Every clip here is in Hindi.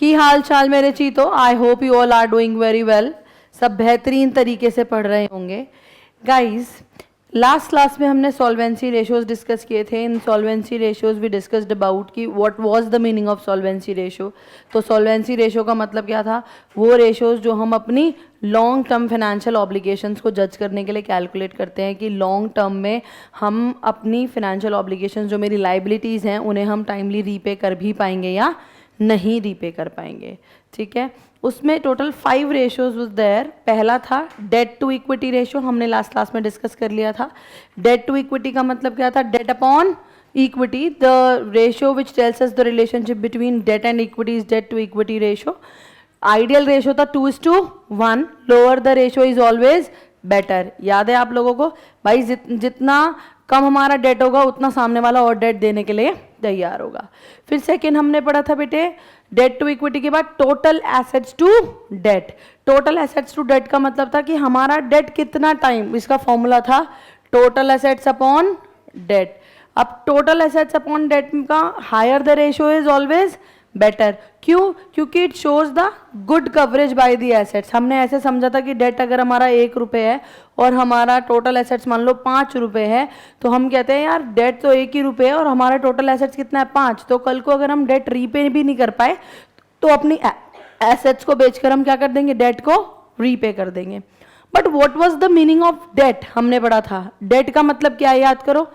की हाल चाल मेरे चीतो, I hope you all are doing very well. सब बेहतरीन तरीके से पढ़ रहे होंगे। गाइस, लास्ट क्लास में हमने सॉल्वेंसी रेशियोज डिस्कस किए थे। इन सॉल्वेंसी रेशियोज भी डिस्कस्ड अबाउट कि what was the meaning of solvency ratio. तो सॉल्वेंसी रेशियो का मतलब क्या था? वो रेशियोज जो हम अपनी लॉन्ग टर्म फाइनेंशियल ऑब्लिगेशंस को जज करने के लिए कैलकुलेट करते हैं कि लॉन्ग टर्म में हम अपनी फाइनेंशियल ऑब्लिगेशंस जो मेरी लाइबिलिटीज़ हैं उन्हें हम टाइमली रीपे कर भी पाएंगे या नहीं रीपे कर पाएंगे। ठीक है, उसमें टोटल 5 रेशियोज वाज देयर। पहला था डेट टू इक्विटी रेशियो, हमने लास्ट क्लास में डिस्कस कर लिया था। डेट टू इक्विटी का मतलब क्या था? Debt upon equity, the ratio which tells us the relationship between debt and equity is debt to equity ratio. Ideal ratio था 2:1, lower the ratio is always better. याद है आप लोगों को भाई? जितना कम हमारा डेट होगा उतना सामने वाला और डेट देने के लिए तैयार होगा। फिर सेकेंड हमने पढ़ा था बेटे डेट टू इक्विटी के बाद total assets to debt. Total assets to debt का मतलब था कि हमारा डेट कितना टाइम, इसका फॉर्मूला था टोटल एसेट्स अपॉन डेट। अब टोटल एसेट्स अपॉन डेट का higher the ratio is always better. क्यों? क्योंकि it shows the good coverage by the assets. हमने ऐसे समझा था कि डेट अगर हमारा 1 रुपये है और हमारा टोटल एसेट्स मान लो 5 रुपये है, तो हम कहते हैं यार डेट तो 1 ही रुपये है और हमारा टोटल एसेट्स कितना है? 5। तो कल को अगर हम डेट रीपे भी नहीं कर पाए तो अपनी एसेट्स को बेचकर हम क्या कर देंगे? डेट को रीपे कर देंगे। But what was the meaning of debt हमने पढ़ा था। डेट का मतलब क्या है? याद करो।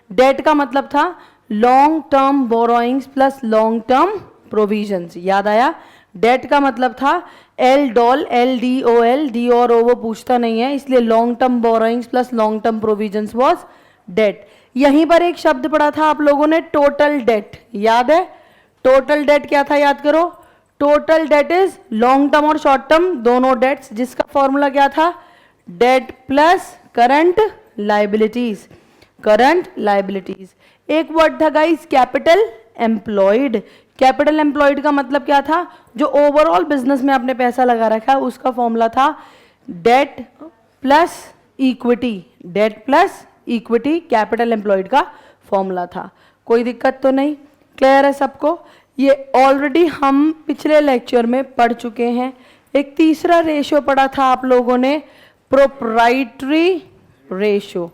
डेट का मतलब था long term borrowings plus long term provisions. याद आया? डेट का मतलब था L doll, L D O L, D और ओ वो पूछता नहीं है, इसलिए long term borrowings plus long term provisions was debt. यहीं पर एक शब्द पढ़ा था आप लोगों ने, टोटल डेट। याद है? टोटल डेट क्या था? याद करो। Total debt is long term और शॉर्ट टर्म दोनों डेट्स, जिसका फॉर्मूला क्या था? Debt plus current liabilities. Current liabilities. एक वर्ड था guys capital employed. Capital employed का मतलब क्या था? जो ओवरऑल बिजनेस में आपने पैसा लगा रखा है उसका फॉर्मूला था debt plus equity. Debt plus equity capital employed का फॉर्मूला था। कोई दिक्कत तो नहीं? क्लियर है सबको? ये ऑलरेडी हम पिछले लेक्चर में पढ़ चुके हैं। एक तीसरा रेशियो पढ़ा था आप लोगों ने, प्रोप्राइटरी रेशियो।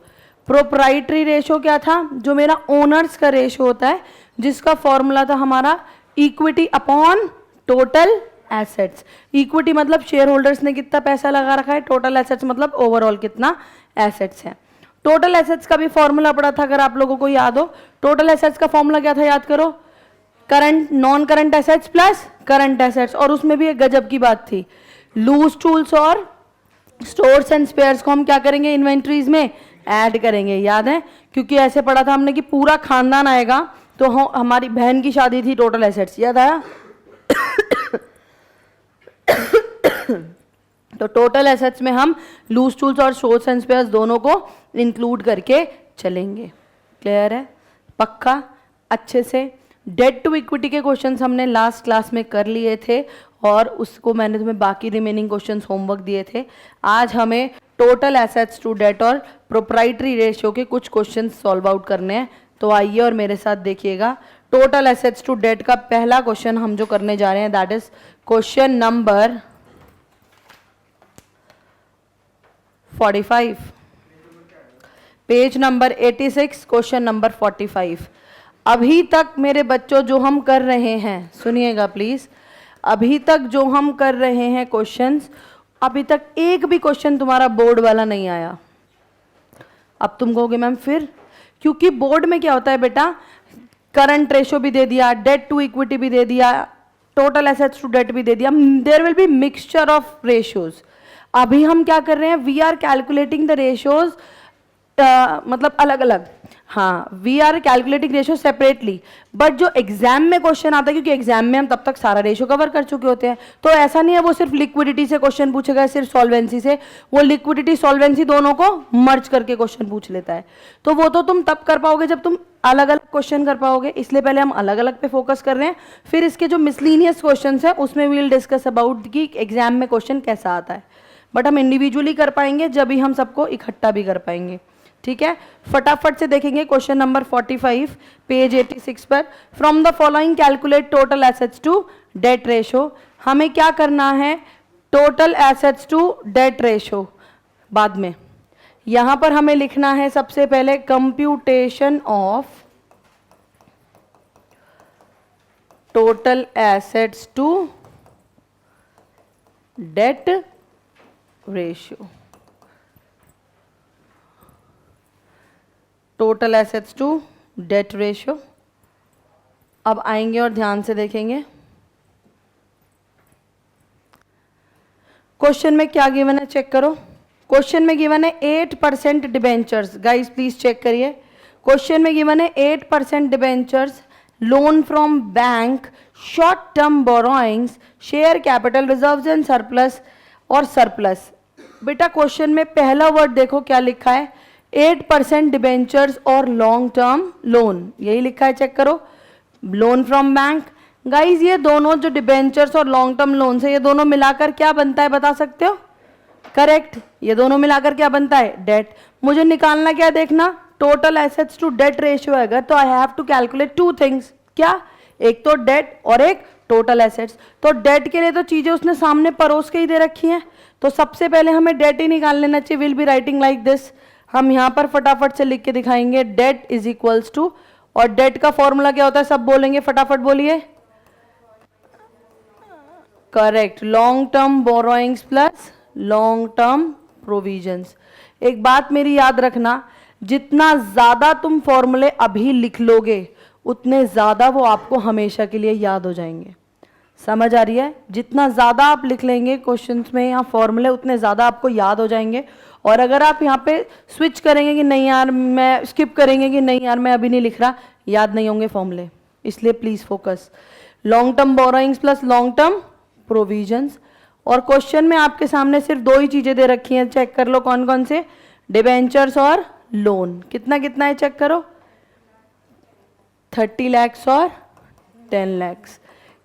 प्रोप्राइटरी रेशियो क्या था? जो मेरा ओनर्स का रेशियो होता है, जिसका फॉर्मूला था हमारा equity upon total assets. Equity मतलब शेयर होल्डर्स ने कितना पैसा लगा रखा है, टोटल एसेट्स मतलब ओवरऑल कितना एसेट्स है। टोटल एसेट्स का भी फॉर्मूला पड़ा था, अगर आप लोगों को याद हो। टोटल एसेट्स का फॉर्मूला क्या था? याद करो। Current non current assets plus current assets. और उसमें भी एक गजब की बात थी, लूज टूल्स और स्टोर्स एंड स्पेयर्स को हम क्या करेंगे? इन्वेंट्रीज में ऐड करेंगे। याद है? क्योंकि ऐसे पढ़ा था हमने कि पूरा खानदान आएगा, तो हमारी बहन की शादी थी, टोटल एसेट्स। याद आया? तो टोटल एसेट्स में हम लूज टूल्स और स्टोर्स एंड स्पेयर्स दोनों को इंक्लूड करके चलेंगे। क्लियर है? पक्का? अच्छे से। डेट टू इक्विटी के क्वेश्चंस हमने लास्ट क्लास में कर लिए थे और उसको मैंने तुम्हें बाकी रिमेनिंग क्वेश्चंस होमवर्क दिए थे। आज हमें टोटल एसेट्स टू डेट और प्रोप्राइटरी रेशियो के कुछ क्वेश्चंस सॉल्व आउट करने हैं। तो आइए और मेरे साथ देखिएगा। टोटल एसेट्स टू डेट का पहला क्वेश्चन हम जो करने जा रहे हैं, that is question number 45, page number 86, question number 45। अभी तक मेरे बच्चों जो हम कर रहे हैं, सुनिएगा प्लीज, अभी तक जो हम कर रहे हैं क्वेश्चंस, अभी तक एक भी क्वेश्चन तुम्हारा बोर्ड वाला नहीं आया। अब तुम कहोगे मैम फिर? क्योंकि बोर्ड में क्या होता है बेटा, करंट रेशियो भी दे दिया, डेट टू इक्विटी भी दे दिया, टोटल एसेट्स टू डेट भी दे दिया, there will be mixture of ratios. अभी हम क्या कर रहे हैं? We are calculating the ratios, मतलब अलग अलग। हाँ, we are calculating ratio separately. But जो एग्जाम में क्वेश्चन आता है, क्योंकि एग्जाम में हम तब तक सारा रेशियो कवर कर चुके होते हैं, तो ऐसा नहीं है वो सिर्फ लिक्विडिटी से क्वेश्चन पूछेगा, सिर्फ सॉल्वेंसी से। वो लिक्विडिटी सॉल्वेंसी दोनों को मर्ज करके क्वेश्चन पूछ लेता है। तो वो तो तुम तब कर पाओगे जब तुम अलग अलग क्वेश्चन कर पाओगे, इसलिए पहले हम अलग अलग पे फोकस कर रहे हैं। फिर इसके जो मिसलीनियस क्वेश्चन है उसमें वी विल डिस्कस अबाउट कि एग्जाम में क्वेश्चन कैसा आता है। बट हम इंडिविजुअली कर पाएंगे जब भी हम सबको इकट्ठा भी कर पाएंगे। ठीक है, फटाफट से देखेंगे क्वेश्चन नंबर 45 पेज 86 पर। From the following calculate total assets to debt ratio. हमें क्या करना है, total assets to debt ratio बाद में। यहां पर हमें लिखना है सबसे पहले computation of total assets to debt ratio. Total assets to debt ratio. अब आएंगे और ध्यान से देखेंगे क्वेश्चन में क्या गिवन है, चेक करो। क्वेश्चन में गिवन है 8% डिबेंचर्स। गाइस प्लीज चेक करिए, क्वेश्चन में गिवन है 8% debentures, loan from bank, short term borrowings, share capital, reserves and surplus और सरप्लस। बेटा क्वेश्चन में पहला वर्ड देखो क्या लिखा है, 8% डिबेंचर्स और लॉन्ग टर्म लोन, यही लिखा है, चेक करो। Loan from bank. गाइज ये दोनों जो डिबेंचर्स और लॉन्ग टर्म लोन है, ये दोनों मिलाकर क्या बनता है बता सकते हो? करेक्ट, ये दोनों मिलाकर क्या बनता है? डेट। मुझे निकालना क्या, देखना total assets to debt ratio है अगर, तो I have to calculate two things. क्या? एक तो डेट और एक टोटल एसेट्स। तो डेट के लिए तो चीजें उसने सामने परोस के ही दे रखी हैं, तो सबसे पहले हमें डेट ही निकाल लेना चाहिए। Will be writing like this. हम यहां पर फटाफट से लिख के दिखाएंगे, डेट इज इक्वल्स टू, और डेट का फॉर्मूला क्या होता है सब बोलेंगे, फटाफट बोलिए। Correct, long term borrowings plus long term provisions. एक बात मेरी याद रखना, जितना ज्यादा तुम फॉर्मूले अभी लिख लोगे उतने ज्यादा वो आपको हमेशा के लिए याद हो जाएंगे। समझ आ रही है? जितना ज्यादा आप लिख लेंगे क्वेश्चंस में या फॉर्मूले, उतने ज्यादा आपको याद हो जाएंगे। और अगर आप यहाँ पे स्विच करेंगे कि नहीं यार मैं स्किप करेंगे कि नहीं यार मैं अभी नहीं लिख रहा, याद नहीं होंगे फॉर्मूले। इसलिए please focus. Long term borrowings plus long term provisions. और क्वेश्चन में आपके सामने सिर्फ दो ही चीजें दे रखी हैं, चेक कर लो कौन कौन से, डिबेंचर्स और लोन। कितना कितना है चेक करो, 30 lakhs और 10 lakhs।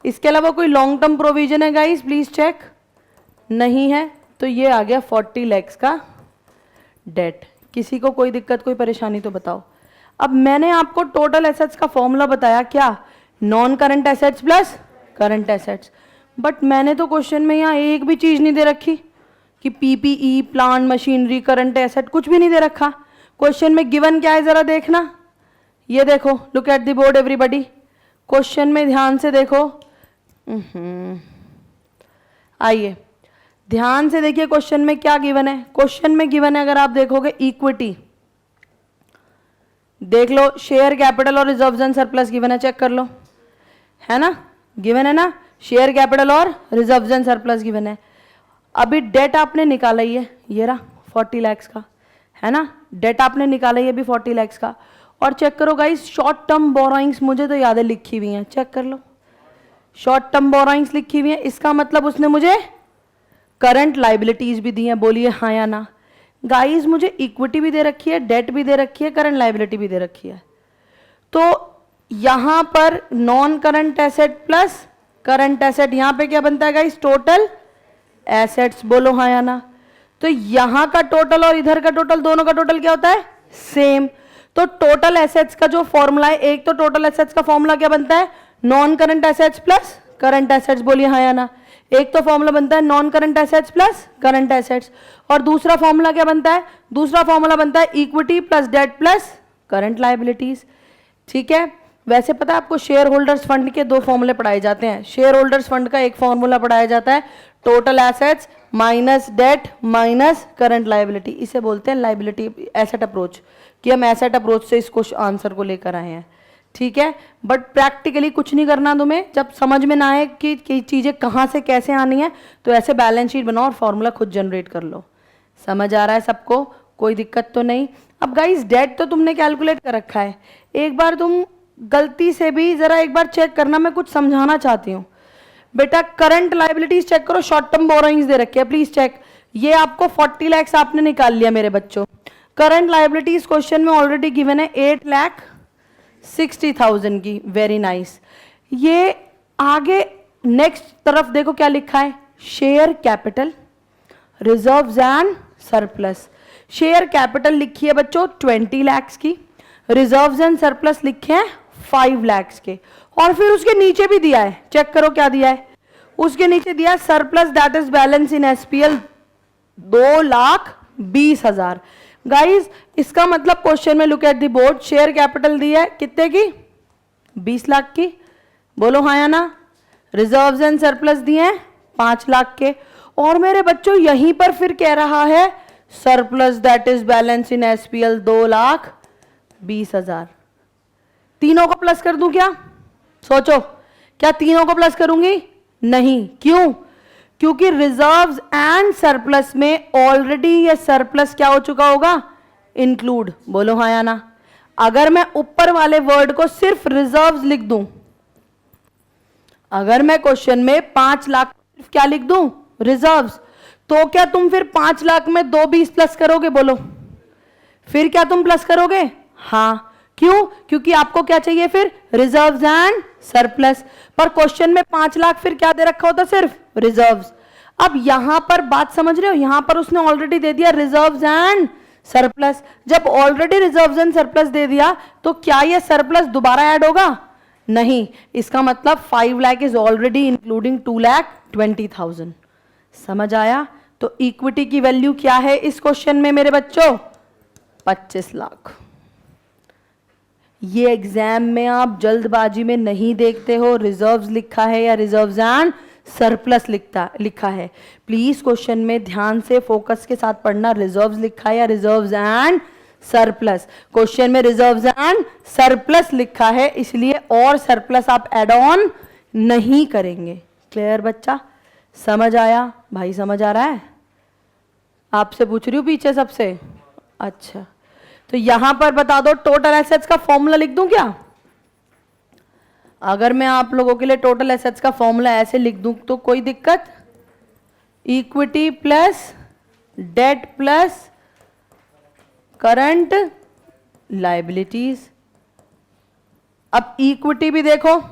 इसके अलावा कोई लॉन्ग टर्म प्रोविजन है गाइस, प्लीज चेक। नहीं है, तो ये आ गया 40 lakhs का डेट। किसी को कोई दिक्कत कोई परेशानी तो बताओ। अब मैंने आपको टोटल एसेट्स का फॉर्मूला बताया, क्या? Non current assets plus current assets. But मैंने तो क्वेश्चन में यहाँ एक भी चीज नहीं दे रखी कि PPE, plant machinery, current asset, कुछ भी नहीं दे रखा। क्वेश्चन में गिवन क्या है जरा देखना, ये देखो, look at the board everybody. Question में ध्यान से देखो, आइए ध्यान से देखिए क्वेश्चन में क्या गिवन है। क्वेश्चन में गिवन है, अगर आप देखोगे इक्विटी, देख लो, शेयर कैपिटल और रिजर्व्स एंड सरप्लस गिवन है, चेक कर लो, है ना, गिवन है ना, शेयर कैपिटल और रिजर्व्स एंड सरप्लस गिवन है। अभी डेट आपने निकाला ही है, ये रहा 40 lakhs का, है ना, डेट आपने निकाला ही है अभी 40 lakhs का। और चेक करो गाइस, शॉर्ट टर्म बोरोइंग्स मुझे तो याद है लिखी हुई हैं, चेक कर लो, शॉर्ट टर्म बोरोइंग्स लिखी हुई हैं, इसका मतलब उसने मुझे करंट लाइबिलिटीज भी दी हैं, बोलिए हाँ या ना। गाइस मुझे इक्विटी भी दे रखी है, डेट भी दे रखी है, करंट लाइबिलिटी भी दे रखी है। तो यहां पर non current asset plus current asset, यहां पे क्या बनता है गाइस? टोटल एसेट्स, बोलो हाँ या ना। तो यहां का टोटल और इधर का टोटल, दोनों का टोटल क्या होता है? सेम। तो टोटल एसेट्स का जो फॉर्मूला है, एक तो टोटल एसेट्स का फॉर्मूला क्या बनता है? Non current assets plus current assets, बोलिए हाँ या ना। एक तो फॉर्मूला बनता है non current assets plus current assets, और दूसरा फॉर्मूला क्या बनता है? दूसरा फॉर्मूला बनता है equity plus debt plus current liabilities. ठीक है, वैसे पता है आपको शेयर होल्डर्स फंड के दो फॉर्मूले पढ़ाए जाते हैं। शेयर होल्डर्स फंड का एक फॉर्मूला पढ़ाया जाता है total assets minus debt minus current liability, इसे बोलते हैं लायबिलिटी एसेट अप्रोच, कि हम एसेट अप्रोच से इसको आंसर को लेकर आए हैं। ठीक है, बट प्रैक्टिकली कुछ नहीं करना तुम्हें, जब समझ में ना आए कि चीजें कहाँ से कैसे आनी है, तो ऐसे बैलेंस शीट बनाओ और फॉर्मूला खुद जनरेट कर लो। समझ आ रहा है सबको? कोई दिक्कत तो नहीं? अब गाइस डेट तो तुमने कैलकुलेट कर रखा है, एक बार तुम गलती से भी जरा एक बार चेक करना, मैं कुछ समझाना चाहती हूँ। बेटा करंट लायबिलिटीज चेक करो, शॉर्ट टर्म बोरोइंग्स दे रखे हैं, प्लीज चेक। ये आपको 40 lakhs आपने निकाल लिया मेरे बच्चों। करंट लायबिलिटीज क्वेश्चन में ऑलरेडी गिवन है 8,60,000 की, वेरी नाइस। ये आगे नेक्स्ट तरफ देखो क्या लिखा है, share capital, reserves and surplus. Share capital लिखी है बच्चों 20 लाख की, रिजर्व्स एंड सरप्लस लिखे हैं 5 लाख के, और फिर उसके नीचे भी दिया है, चेक करो क्या दिया है, उसके नीचे दिया surplus that is balance in SPL 2,20,000। Guys इसका मतलब क्वेश्चन में look at the board, share capital दिया है कितने की, 20 लाख की, बोलो हाँ या ना। रिजर्व्स एंड सरप्लस दिए हैं 5 लाख के, और मेरे बच्चों यहीं पर फिर कह रहा है surplus that is balance in SPL 2,20,000। तीनों को प्लस कर दूं क्या, सोचो, क्या तीनों को प्लस करूंगी, नहीं, क्यों, क्योंकि रिजर्व्स एंड सरप्लस में ऑलरेडी ये सरप्लस क्या हो चुका होगा, इंक्लूड, बोलो हाँ या ना। अगर मैं ऊपर वाले वर्ड को सिर्फ रिजर्व्स लिख दूं, अगर मैं क्वेश्चन में 5 लाख सिर्फ क्या लिख दूं, रिजर्व्स, तो क्या तुम फिर 5 लाख में 2,20 प्लस करोगे, बोलो, फिर क्या तुम प्लस करोगे, हाँ, क्यों, क्योंकि आपको क्या चाहिए फिर, रिजर्व्स एंड सरप्लस, पर क्वेश्चन में 5 लाख फिर क्या दे रखा होता, सिर्फ रिजर्व्स। अब यहां पर बात समझ रहे हो, यहां पर उसने ऑलरेडी दे दिया रिजर्व्स एंड सरप्लस, जब ऑलरेडी रिजर्व्स एंड सरप्लस दे दिया तो क्या ये सरप्लस दोबारा ऐड होगा, नहीं, इसका मतलब 5 लाख इज ऑलरेडी इंक्लूडिंग 2,20,000। समझ आया। तो इक्विटी की वैल्यू क्या है इस क्वेश्चन में मेरे बच्चों, 25 लाख। ये एग्जाम में आप जल्दबाजी में नहीं देखते हो रिजर्व्स लिखा है या रिजर्व्स एंड सरप्लस लिखा है, प्लीज क्वेश्चन में ध्यान से फोकस के साथ पढ़ना, रिजर्व्स लिखा है या रिजर्व्स एंड सरप्लस। क्वेश्चन में रिजर्व्स एंड सरप्लस लिखा है, इसलिए और सरप्लस आप एड ऑन नहीं करेंगे। क्लियर बच्चा, समझ आया भाई, समझ आ रहा है, आपसे पूछ रही हूँ पीछे सबसे, अच्छा। तो यहां पर बता दो टोटल एसेट्स का फॉर्मूला लिख दूं क्या, अगर मैं आप लोगों के लिए टोटल एसेट्स का फॉर्मूला ऐसे लिख दूं तो कोई दिक्कत, equity plus debt plus current liabilities. अब इक्विटी भी देखो,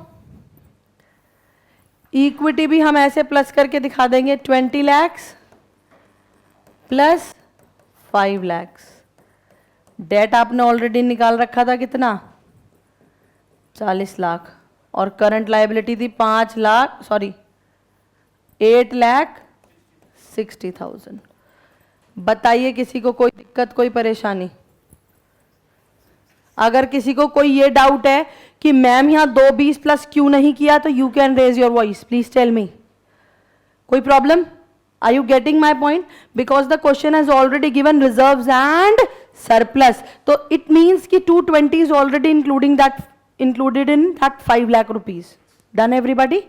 इक्विटी भी हम ऐसे प्लस करके दिखा देंगे, 20 लाख प्लस 5 लाख। डेट आपने ऑलरेडी निकाल रखा था कितना, 40 लाख, और करंट लायबिलिटी थी 8,60,000। बताइए किसी को कोई दिक्कत, कोई परेशानी, अगर किसी को कोई ये डाउट है कि मैम यहां 2,20 प्लस क्यों नहीं किया, तो you can raise your voice, please tell me, कोई problem, are you getting my point, because the question has already given reserves and surplus, तो इट मीन्स कि 220 is already included in that 5 lakh rupees. Done everybody,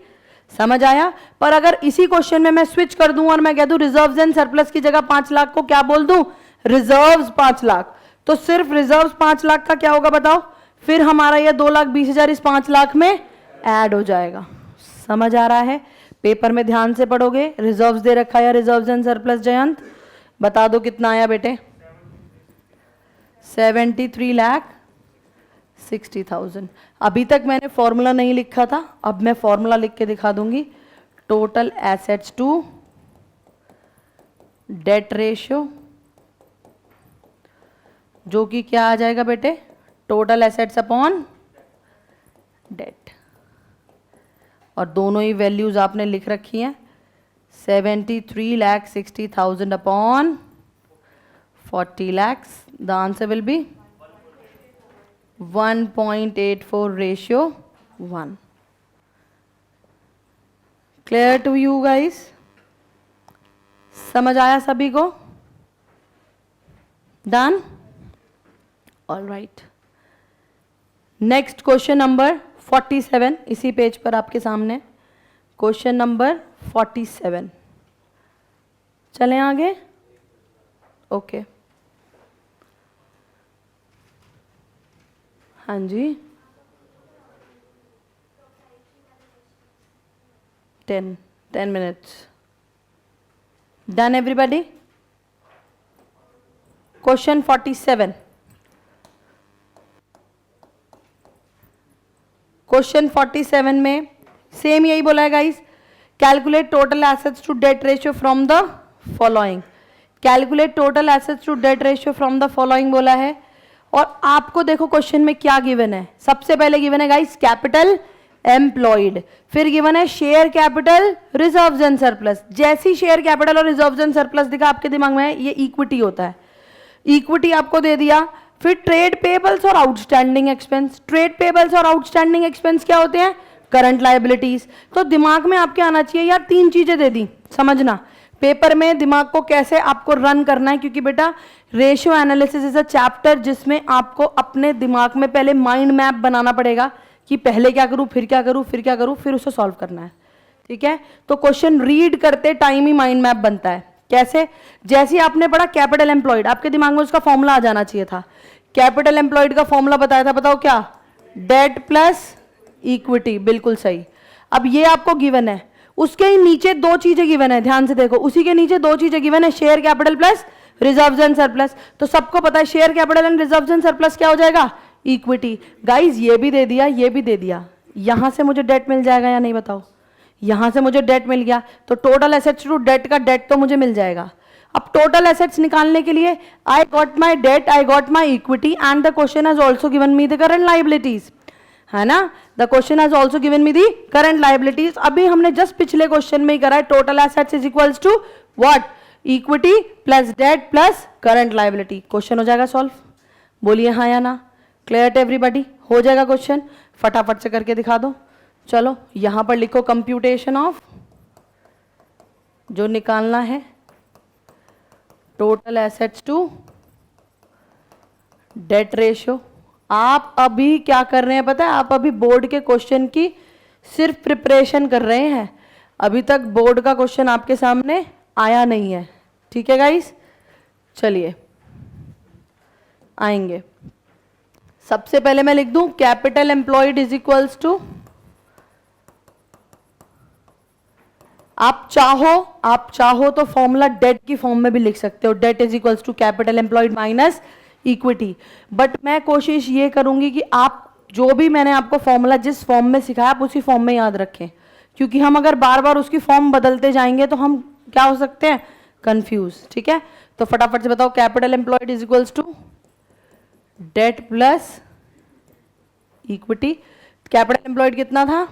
समझ आया। पर अगर इसी क्वेश्चन में मैं स्विच कर दूं और मैं कह दूं रिजर्व्स एंड सरप्लस की जगह 5 लाख को क्या बोल दूं, रिजर्व्स 5 लाख, तो सिर्फ रिजर्व्स 5 लाख का क्या होगा बताओ, फिर हमारा ये 2,20,000 इस 5 लाख में ऐड हो जाएगा। समझ आ रहा है, पेपर में ध्यान से पढ़ोगे, रिजर्व्स दे रखा है रिजर्व्स एंड सरप्लस, जयंत बता दो कितना आया बेटे, 73,60,000। अभी तक मैंने फॉर्मूला नहीं लिखा था, अब मैं फॉर्मूला लिख के दिखा दूंगी, total assets to debt ratio, जो कि क्या आ जाएगा बेटे, टोटल एसेट्स अपॉन डेट, और दोनों ही वैल्यूज आपने लिख रखी हैं, 73,60,000 upon 40 lakhs, the answer will be 1.84 ratio 1. Clear to you guys? समझ आया सभी को? Done? All right. Next question number 47, इसी पेज पर आपके सामने क्वेश्चन नंबर 47। चलें आगे, ओके। हाँ जी, 10 minutes. Done everybody? Question 47. Question 47 में सेम यही बोला है guys, calculate total assets to debt ratio from the following. Calculate total assets to debt ratio from the following बोला है। और आपको देखो क्वेश्चन में क्या गिवन है, सबसे पहले गिवन है गाइस कैपिटल एम्प्लॉयड, फिर गिवन है share capital, reserves and surplus. जैसी शेयर कैपिटल और रिजर्व्स एंड सरप्लस दिखा आपके दिमाग में ये इक्विटी होता है, इक्विटी आपको दे दिया। फिर ट्रेड पेबल्स और आउटस्टैंडिंग एक्सपेंस, ट्रेड पेबल्स और आउटस्टैंडिंग एक्सपेंस क्या होते हैं, करंट लायबिलिटीज। तो दिमाग में आपके आना चाहिए यार, तीन चीजें दे दी, समझना पेपर में दिमाग को कैसे आपको रन करना है, क्योंकि बेटा ratio analysis is a chapter जिसमें आपको अपने दिमाग में पहले माइंड मैप बनाना पड़ेगा कि पहले क्या करूं, फिर क्या करूं, फिर क्या करूं, फिर उसे सॉल्व करना है। ठीक है, तो क्वेश्चन रीड करते टाइम ही माइंड मैप बनता है। कैसे, जैसे आपने पढ़ा कैपिटल एम्प्लॉयड, आपके दिमाग में उसका फॉर्मूला आ जाना चाहिए था। कैपिटल एम्प्लॉयड का फॉर्मूला बताया था, बताओ क्या, डेट प्लस इक्विटी, बिल्कुल सही। अब ये आपको गिवन है, उसके ही नीचे दो चीजें गिवन है, ध्यान से देखो, उसी के नीचे दो चीजें गिवन है, share capital plus reserves and surplus. तो सबको पता है share capital and reserves and surplus क्या हो जाएगा, इक्विटी। गाइस ये भी दे दिया, ये भी दे दिया, यहां से मुझे डेट मिल जाएगा या नहीं बताओ, यहां से मुझे डेट मिल गया, तो टोटल एसेट्स टू डेट का डेट तो मुझे मिल जाएगा। अब टोटल एसेट्स निकालने के लिए I got my debt, I got my equity and the question has also given me the current liabilities, है ना। The question has also given me the current liabilities. अभी हमने जस्ट पिछले क्वेश्चन में ही करा है, total assets is equals to what, equity plus debt plus current liability. Question हो जाएगा सॉल्व, बोलिए हाँ या ना, क्लियर टू एवरीबॉडी, हो जाएगा क्वेश्चन, फटाफट से करके दिखा दो। चलो यहां पर लिखो कंप्यूटेशन ऑफ, जो निकालना है total assets to debt ratio. आप अभी क्या कर रहे हैं पता है, आप अभी बोर्ड के क्वेश्चन की सिर्फ प्रिपरेशन कर रहे हैं, अभी तक बोर्ड का क्वेश्चन आपके सामने आया नहीं है। ठीक है गाइस, चलिए आएंगे। सबसे पहले मैं लिख दूं capital employed is equals to, आप चाहो तो फॉर्मूला डेट की फॉर्म में भी लिख सकते हो, debt is equals to capital employed minus equity. But मैं कोशिश ये करूंगी कि आप जो भी मैंने आपको फॉर्मूला जिस फॉर्म में सिखाया आप उसी फॉर्म में याद रखें, क्योंकि हम अगर बार बार उसकी फॉर्म बदलते जाएंगे तो हम क्या हो सकते हैं, कंफ्यूज। ठीक है, तो फटाफट से बताओ capital employed is equals to debt plus equity. Capital employed कितना था,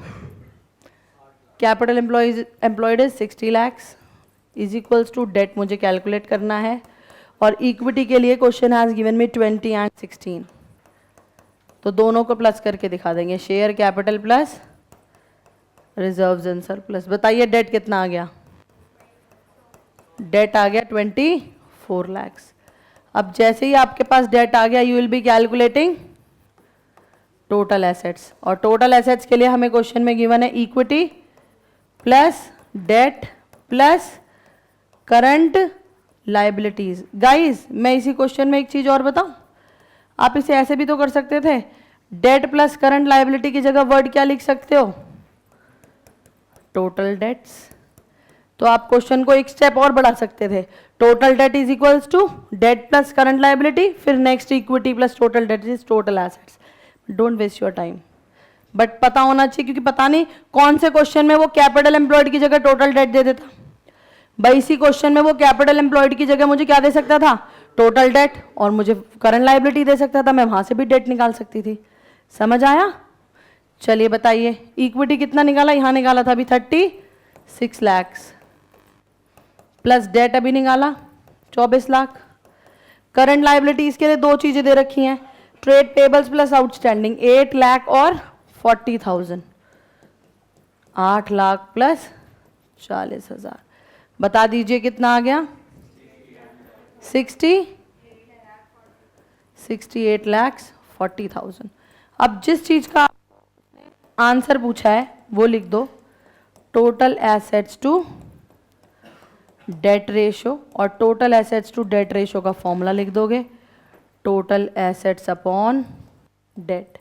capital employed is 60 lakhs is equals to debt मुझे कैलकुलेट करना है, और इक्विटी के लिए question has given me 20 and 16, तो दोनों को प्लस करके दिखा देंगे, share capital plus reserves and surplus. बताइए डेट कितना आ गया, डेट आ गया 24 lakhs। अब जैसे ही आपके पास डेट आ गया, you will be calculating total assets, और टोटल एसेट्स के लिए हमें क्वेश्चन में गिवन है equity plus debt plus current liabilities. Guys मैं इसी क्वेश्चन में एक चीज और बताऊं, आप इसे ऐसे भी तो कर सकते थे, डेट प्लस करंट लाइबिलिटी की जगह वर्ड क्या लिख सकते हो, टोटल डेट्स। तो आप क्वेश्चन को एक स्टेप और बढ़ा सकते थे, total debt is equals to debt plus current liability, फिर next equity plus total debt is total assets. Don't waste your time, but पता होना चाहिए, क्योंकि पता नहीं कौन से क्वेश्चन में वो कैपिटल एम्प्लॉयड की जगह टोटल डेट दे देता। भाई इसी क्वेश्चन में वो कैपिटल एम्प्लॉयड की जगह मुझे क्या दे सकता था, टोटल डेट, और मुझे करंट लाइबिलिटी दे सकता था, मैं वहां से भी डेट निकाल सकती थी। समझ आया? चलिए बताइए, इक्विटी कितना निकाला, यहां निकाला था अभी 36 lakhs, प्लस डेट अभी निकाला 24 लाख। करंट लाइबिलिटीज के लिए दो चीजें दे रखी हैं, trade payables plus outstanding 8 lakh और 40,000, 8 लाख प्लस 40,000। बता दीजिए कितना आ गया, 68 lakhs 40,000। अब जिस चीज का आंसर पूछा है वो लिख दो, total assets to debt ratio, और total assets to debt ratio का फॉर्मूला लिख दोगे, total assets upon debt,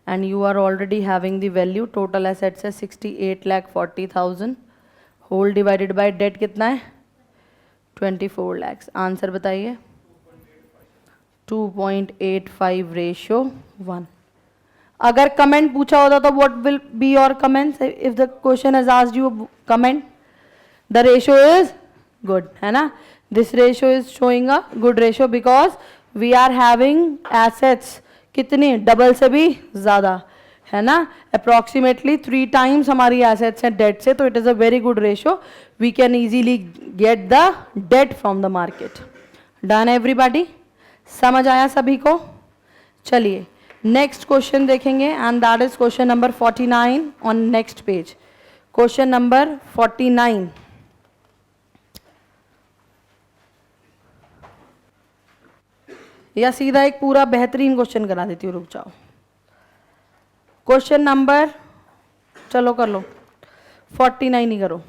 and you are already having the value, total assets है 68,40,000 होल डिवाइडेड बाय डेट कितना है 24 lakhs। आंसर बताइए 2.85 रेशियो 1। अगर कमेंट पूछा होता तो what will be your comments if the question has asked you comment, the ratio is good, है ना। This ratio is showing a good ratio because we are having assets कितनी, डबल से भी ज़्यादा, है ना, अप्रॉक्सीमेटली 3 टाइम्स हमारी एसेट्स हैं डेट से, तो it is a very good ratio. We can easily get the debt from the market. Done everybody? समझ आया सभी को? चलिए नेक्स्ट क्वेश्चन देखेंगे and that is question number 49 on next page. Question number 49. या सीधा एक पूरा बेहतरीन क्वेश्चन करा देती हूँ, रुक जाओ. क्वेश्चन नंबर, चलो कर लो, 49 ही करो.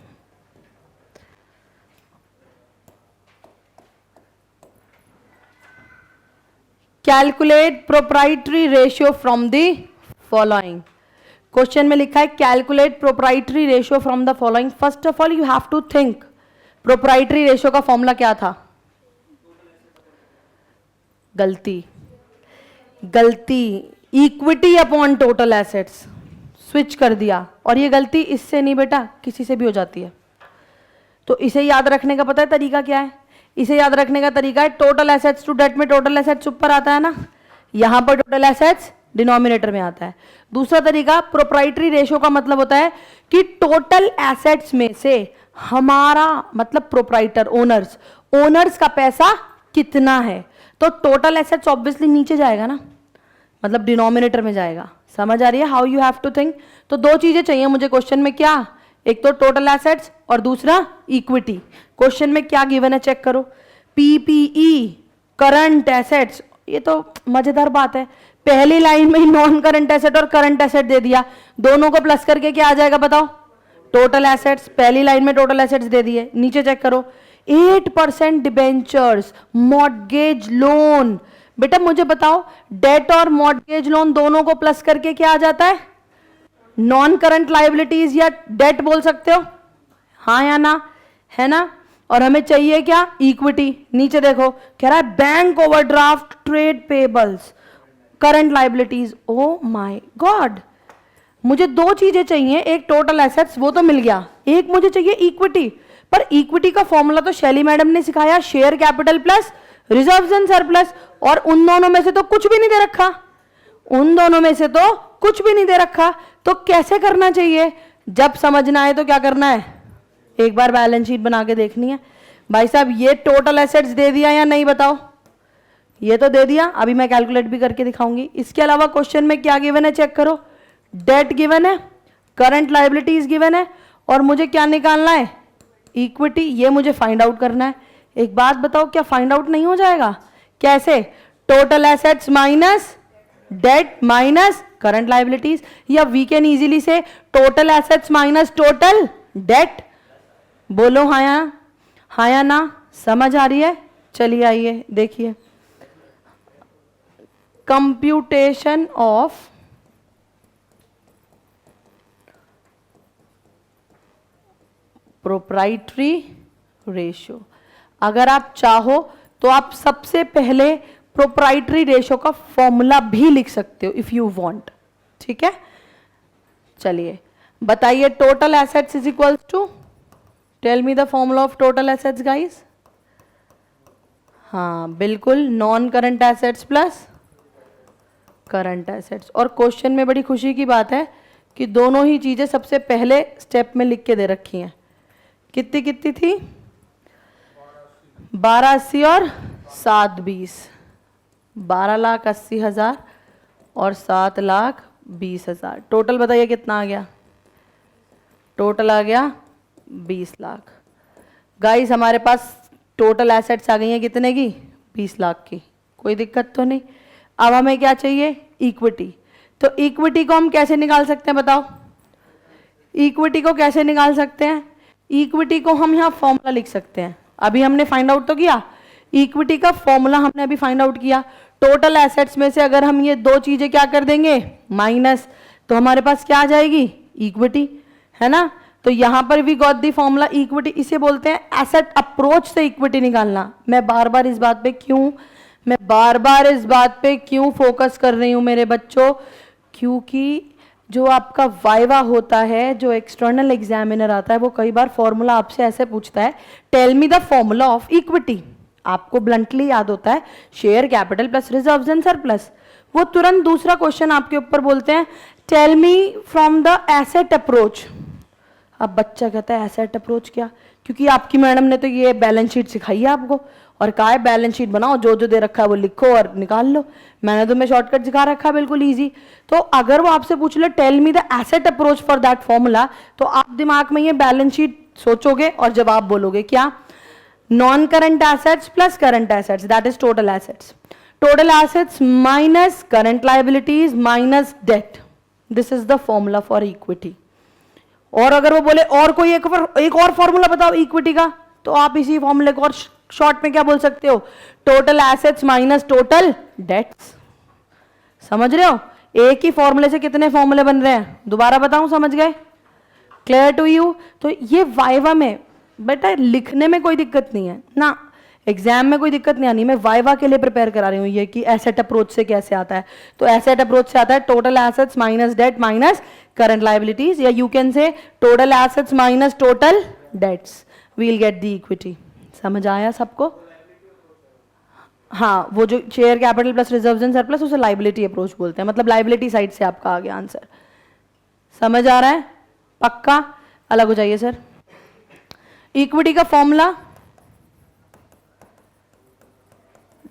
Calculate proprietary ratio from the following. Question में लिखा है calculate proprietary ratio from the following. First of all you have to think proprietary ratio का फॉर्मूला क्या था? गलती, equity upon total assets. Switch कर दिया, और ये गलती इससे नहीं बेटा, किसी से भी हो जाती है. तो इसे याद रखने का पता है तरीका क्या है? इसे याद रखने का तरीका है टोटल एसेट्स टू डेट में टोटल एसेट्स ऊपर आता है ना, यहां पर टोटल एसेट्स डिनोमिनेटर में आता है. दूसरा तरीका प्रोप्राइटरी रेशियो का मतलब होता है कि टोटल एसेट्स में से हमारा मतलब प्रोप्राइटर ओनर्स का पैसा कितना है. तो टोटल एसेट्स ऑब्वियसली नीचे जाएगा ना, मतलब डिनोमिनेटर में जाएगा. समझ आ रही है how you have to think? तो दो चीजें चाहिए मुझे क्वेश्चन में. क्या? एक तो टोटल एसेट्स और दूसरा इक्विटी. क्वेश्चन में क्या गिवन है चेक करो. PPE current assets. ये तो मजेदार बात है, पहली लाइन में ही नॉन करंट एसेट और करंट एसेट दे दिया, दोनों को प्लस करके क्या आ जाएगा बताओ? Total assets. पहली लाइन में टोटल एसेट्स दे दिए. नीचे चेक करो 8% डिबेंचर्स, मॉर्गेज लोन. बेटा मुझे बताओ डेट और मॉर्गेज लोन दोनों को प्लस करके क्या आ जाता है? नॉन करंट लाइबिलिटीज या डेट बोल सकते हो, हाँ या ना, है ना. और हमें चाहिए क्या? इक्विटी. नीचे देखो कह रहा है bank overdraft, trade payables, current liabilities. Oh my God, मुझे दो चीजें चाहिए, एक टोटल एसेट्स वो तो मिल गया, एक मुझे चाहिए इक्विटी. पर इक्विटी का फॉर्मूला तो शैली मैडम ने सिखाया, share capital plus reserves and surplus, और उन दोनों में से तो कुछ भी नहीं दे रखा. तो कैसे करना चाहिए? जब समझना है तो क्या करना है? एक बार बैलेंस शीट बना के देखनी है. भाई साहब ये टोटल एसेट्स दे दिया या नहीं बताओ? ये तो दे दिया, अभी मैं कैलकुलेट भी करके दिखाऊंगी. इसके अलावा क्वेश्चन में क्या गिवन है चेक करो. डेट गिवन है, करंट लाइबिलिटीज गिवन है, और मुझे क्या निकालना है? इक्विटी. ये मुझे फाइंड आउट करना है. एक बात बताओ, क्या फाइंड आउट नहीं हो जाएगा? कैसे? Total assets minus debt minus current liabilities, या वी कैन इजीली से total assets minus total debt. बोलो हाँ या ना? समझ आ रही है? चलिए आइए देखिए. Computation of proprietary ratio. अगर आप चाहो तो आप सबसे पहले प्रोप्राइटरी रेशियो का फॉर्मूला भी लिख सकते हो इफ यू वांट. ठीक है, चलिए बताइए. Total assets is equals to, tell me the formula of total assets guys. हाँ बिल्कुल, non current assets plus current assets. और क्वेश्चन में बड़ी खुशी की बात है कि दोनों ही चीजें सबसे पहले स्टेप में लिख के दे रखी हैं. कितनी कितनी थी? 1280 और 720. 12,80,000 और 7,20,000. टोटल बताइए कितना आ गया? टोटल आ गया 20 लाख. गाइस हमारे पास टोटल एसेट्स आ गई हैं कितने की? 20 लाख की. कोई दिक्कत तो नहीं. अब हमें क्या चाहिए? इक्विटी. तो इक्विटी को हम कैसे निकाल सकते हैं बताओ? इक्विटी को कैसे निकाल सकते हैं? इक्विटी को हम यहाँ फॉर्मूला लिख सकते हैं. अभी हमने फाइंड आउट तो किया, इक्विटी का फॉर्मूला हमने अभी फाइंड आउट किया. टोटल एसेट्स में से अगर हम ये दो चीजें क्या कर देंगे? माइनस, तो हमारे पास क्या आ जाएगी? इक्विटी, है ना. तो यहां पर भी गॉट दी फॉर्मूला इक्विटी. इसे बोलते हैं एसेट अप्रोच से इक्विटी निकालना. मैं बार बार इस बात पे क्यों फोकस कर रही हूं मेरे बच्चों? क्योंकि जो आपका वाइवा होता है, जो एक्सटर्नल एग्जामिनर आता है, वो कई बार फॉर्मूला आपसे ऐसे पूछता है, tell me the formula of equity. आपको ब्लंटली याद होता है share capital plus reserves and surplus. वो तुरंत दूसरा क्वेश्चन आपके ऊपर बोलते हैं, tell me from the asset approach. अब बच्चा कहता है एसेट अप्रोच क्या, क्योंकि आपकी मैडम ने तो ये बैलेंस शीट सिखाई है आपको और कहा है बैलेंस शीट बनाओ, जो जो दे रखा है वो लिखो और निकाल लो। मैंने तुम्हें शॉर्टकट सिखा रखा है बिल्कुल इजी। तो अगर वो आपसे पूछ ले tell me the asset approach for that formula, तो आप दिमाग में ये बैलेंस शीट सोचोगे और जवाब बोलोगे क्या, non current assets plus current assets, that is total assets. Total assets minus current liabilities minus debt, this is the formula for equity. और अगर वो बोले और कोई एक और फॉर्मूला बताओ इक्विटी का, तो आप इसी फॉर्मूले को और शॉर्ट में क्या बोल सकते हो, total assets minus total dates. समझ रहे हो, एक ही फॉर्मूले से कितने फॉर्मूले बन रहे हैं, दोबारा बताऊं, समझ गए, क्लियर टू यू। तो ये वाइवा में बेटा लिखने में कोई दिक्कत नहीं है ना, एग्जाम में कोई दिक्कत नहीं आनी, मैं वाइवा के लिए प्रिपेयर करा रही हूँ ये कि एसेट अप्रोच से कैसे आता है। तो एसेट अप्रोच से आता है total assets minus debt minus current liabilities, या you can say total assets minus total debts, we will get the equity. समझ आया सबको? हाँ, वो जो share capital plus reserves and surplus उसे लायबिलिटी अप्रोच बोलते हैं, मतलब लायबिलिटी साइड से आपका आ गया आंसर। समझ आ रहा है? पक्का? अलग हो जाइए सर। इक्विटी का formula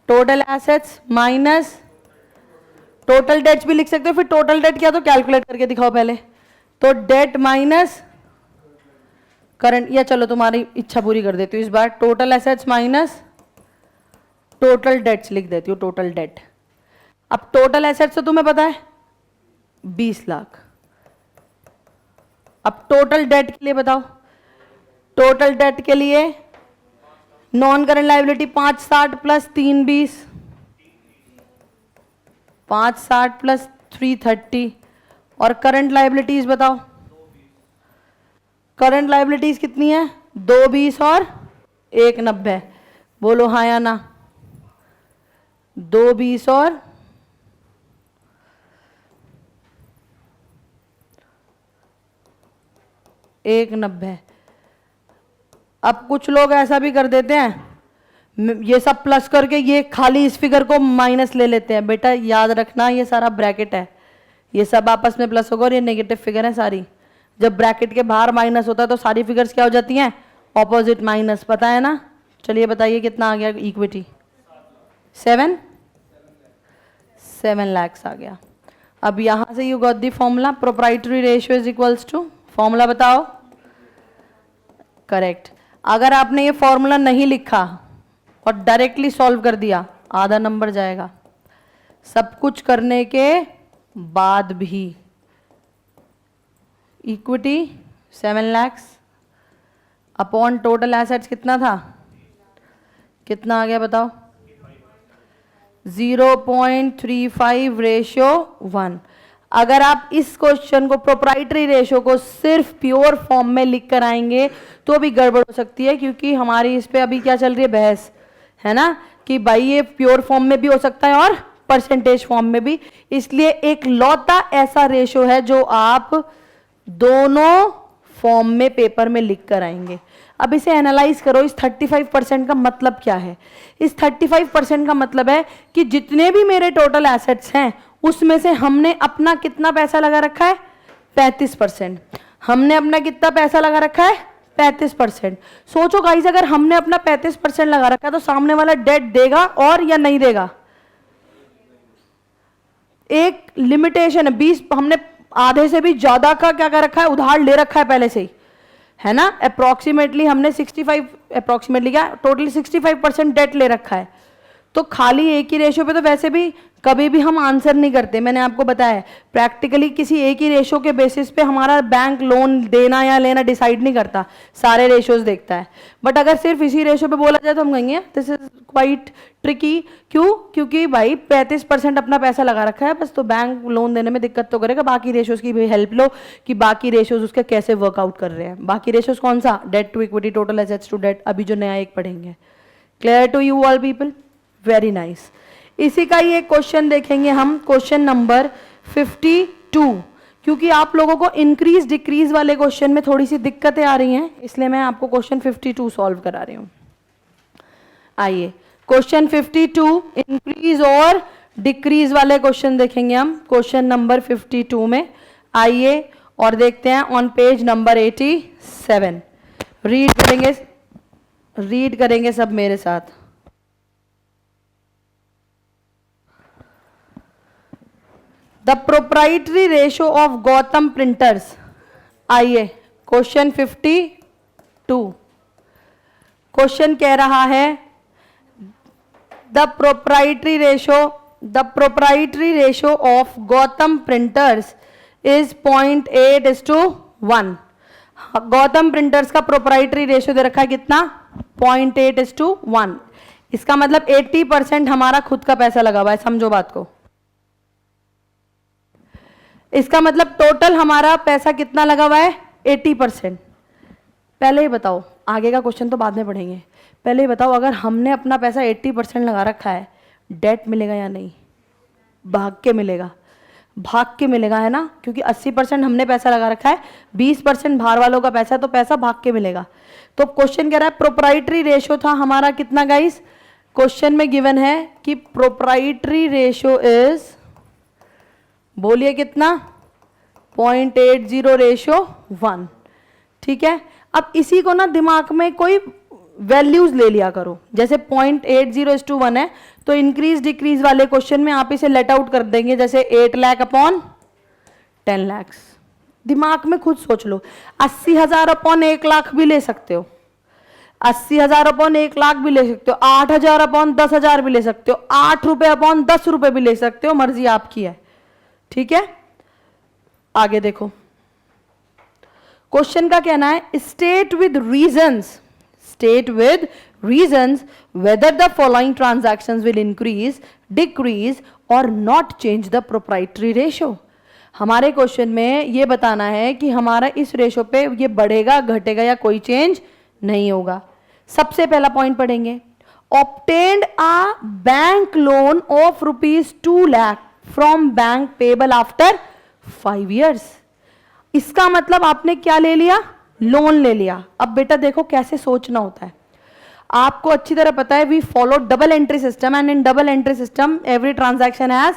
total assets minus total dates भी लिख सकते हो, फिर टोटल डेट क्या तो कैलकुलेट करके दिखाओ पहले, तो डेट माइनस करंट, या चलो तुम्हारी इच्छा पूरी कर देती हूँ इस बार, total assets minus total debts लिख देती हूँ, टोटल डेट। अब टोटल एसेट्स तो तुम्हें पता है 20 लाख, अब टोटल डेट के लिए बताओ, टोटल डेट के लिए non current liability 560 plus 320, 560 plus 330, और करंट लायबिलिटीज बताओ, करंट लायबिलिटीज कितनी है, 220 और 190, बोलो हाँ या ना, 220 और 190। अब कुछ लोग ऐसा भी कर देते हैं, ये सब प्लस करके ये खाली इस फिगर को माइनस ले लेते हैं। बेटा याद रखना ये सारा ब्रैकेट है, ये सब आपस में प्लस होगा और ये नेगेटिव फिगर है सारी। जब ब्रैकेट के बाहर माइनस होता है तो सारी फिगर्स क्या हो जाती हैं, ऑपोजिट माइनस, पता है ना। चलिए बताइए कितना आ गया इक्विटी, 7 lakhs आ गया। अब यहां से you got the formula, proprietary ratio is equals to, formula बताओ, करेक्ट। अगर आपने ये फॉर्मूला नहीं लिखा और डायरेक्टली सॉल्व कर दिया, आधा नंबर जाएगा। सब कुछ करने के बाद भी equity 7 lakhs upon total assets कितना था, कितना आ गया बताओ, 0.35 रेशियो 1। अगर आप इस क्वेश्चन को प्रोप्राइटरी रेशियो को सिर्फ प्योर फॉर्म में लिख कर आएंगे तो भी गड़बड़ हो सकती है, क्योंकि हमारी इस पे अभी क्या चल रही है बहस, है ना, कि भाई ये प्योर फॉर्म में भी हो सकता है और परसेंटेज फॉर्म में भी। इसलिए एक लौता ऐसा रेशियो है जो आप दोनों फॉर्म में पेपर में लिख कर आएंगे। अब इसे एनालाइज करो, इस 35% का मतलब क्या है। इस 35% का मतलब है कि जितने भी मेरे टोटल एसेट्स हैं उसमें से हमने अपना कितना पैसा लगा रखा है, 35%। हमने अपना कितना पैसा लगा रखा है, 35%। सोचो गाइस, अगर हमने अपना 35% लगा रखा है तो सामने वाला डेट देगा और या नहीं देगा। एक लिमिटेशन है, 20, हमने आधे से भी ज्यादा का क्या कर रखा है, उधार ले रखा है पहले से ही, है ना। अप्रोक्सीमेटली हमने 65, अप्रोक्सीमेटली क्या, टोटली 65% डेट ले रखा है। तो खाली एक ही रेशियो पे तो वैसे भी कभी भी हम आंसर नहीं करते, मैंने आपको बताया। प्रैक्टिकली किसी एक ही रेशियो के बेसिस पे हमारा बैंक लोन देना या लेना डिसाइड नहीं करता, सारे रेशियोज देखता है। बट अगर सिर्फ इसी रेशियो पे बोला जाए तो हम कहेंगे दिस इज क्वाइट ट्रिकी। क्यों? क्योंकि भाई 35% अपना पैसा लगा रखा है बस, तो बैंक लोन देने में दिक्कत तो करेगा। बाकी रेशियोज की भी हेल्प लो कि बाकी रेशियोज उसके कैसे वर्कआउट कर रहे हैं। बाकी रेशियोज कौन सा, debt to equity, total assets to debt, अभी जो नया एक पढ़ेंगे। Clear to you all people? Very nice. इसी का ही एक क्वेश्चन देखेंगे हम, क्वेश्चन नंबर 52। क्योंकि आप लोगों को इंक्रीज डिक्रीज वाले क्वेश्चन में थोड़ी सी दिक्कतें आ रही हैं, इसलिए मैं आपको क्वेश्चन 52 सॉल्व करा रही हूं। आइए क्वेश्चन 52 इंक्रीज और डिक्रीज वाले क्वेश्चन देखेंगे हम क्वेश्चन नंबर 52 में। आइए और देखते हैं ऑन पेज नंबर 87। रीड करेंगे सब मेरे साथ। The proprietary ratio of Gautam printers. आइए क्वेश्चन 52 क्वेश्चन कह रहा है the proprietary ratio of Gautam printers is 0.8:1। Gautam printers का प्रोप्राइटरी रेशो दे रखा है कितना? 0.8:1। इसका मतलब 80% हमारा खुद का पैसा लगा हुआ है, समझो बात को। इसका मतलब टोटल हमारा पैसा कितना लगा हुआ है? 80%। पहले ही बताओ, आगे का क्वेश्चन तो बाद में पढ़ेंगे, पहले ही बताओ अगर हमने अपना पैसा 80% लगा रखा है, डेट मिलेगा या नहीं? भाग के मिलेगा, भाग के मिलेगा, है ना, क्योंकि 80% हमने पैसा लगा रखा है, 20% बाहर वालों का पैसा, तो पैसा भाग के मिलेगा। तो क्वेश्चन कह रहा है प्रोप्राइटरी रेशो था हमारा कितना गाइस? क्वेश्चन में गिवन है कि प्रोप्राइटरी रेशो इज, बोलिए कितना? 0.80:1। ठीक है, अब इसी को ना दिमाग में कोई वैल्यूज ले लिया करो, जैसे 0.80:1 है तो इंक्रीज डिक्रीज वाले क्वेश्चन में आप इसे लेट आउट कर देंगे, जैसे 8 लाख अपॉन 10 लाख। दिमाग में खुद सोच लो, 80,000 अपॉन 1 लाख भी ले सकते हो, 80,000 अपॉन 1 लाख भी ले सकते हो, 8,000 अपॉन 10,000 भी ले सकते हो, 8 रुपए अपॉन 10 रुपए भी ले सकते हो, मर्जी आपकी है। ठीक है, आगे देखो, क्वेश्चन का कहना है state with reasons whether the following transactions will increase, decrease or not change the proprietary ratio। हमारे क्वेश्चन में ये बताना है कि हमारा इस रेशो पे ये बढ़ेगा, घटेगा या कोई चेंज नहीं होगा। सबसे पहला पॉइंट पढ़ेंगे, obtained a bank loan of ₹2 lakh from bank payable after 5 years। इसका मतलब आपने क्या ले लिया? लोन ले लिया। अब बेटा देखो कैसे सोचना होता है, आपको अच्छी तरह पता है we follow double entry system, and in double entry system every transaction has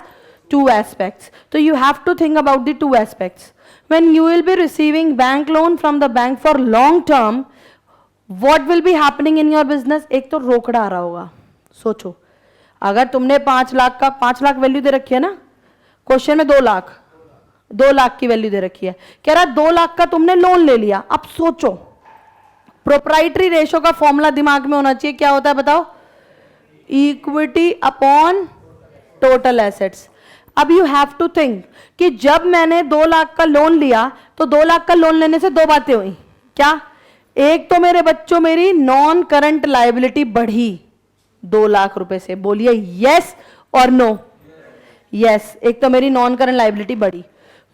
2 aspects. तो you have to think about the 2 aspects. When you will be receiving bank loan from the bank for long term, what will be happening in your business? एक तो रोकड़ा आ रहा होगा। सोचो, अगर तुमने 5 लाख का, 5 लाख वैल्यू दे रखी है ना, क्वेश्चन में 2 लाख की वैल्यू दे रखी है, कह रहा 2 लाख का तुमने लोन ले लिया। अब सोचो, प्रोप्राइटरी रेशो का फॉर्मूला दिमाग में होना चाहिए, क्या होता है बताओ? Equity upon total assets. अब यू हैव टू थिंक कि जब मैंने 2 लाख का लोन लिया तो 2 लाख का लोन लेने से 2 बातें हुई। क्या? एक तो मेरे बच्चों मेरी नॉन करंट लायबिलिटी बढ़ी 2 लाख रुपए से, बोलिए यस और नो? यस, एक तो मेरी नॉन करंट लायबिलिटी बढ़ी,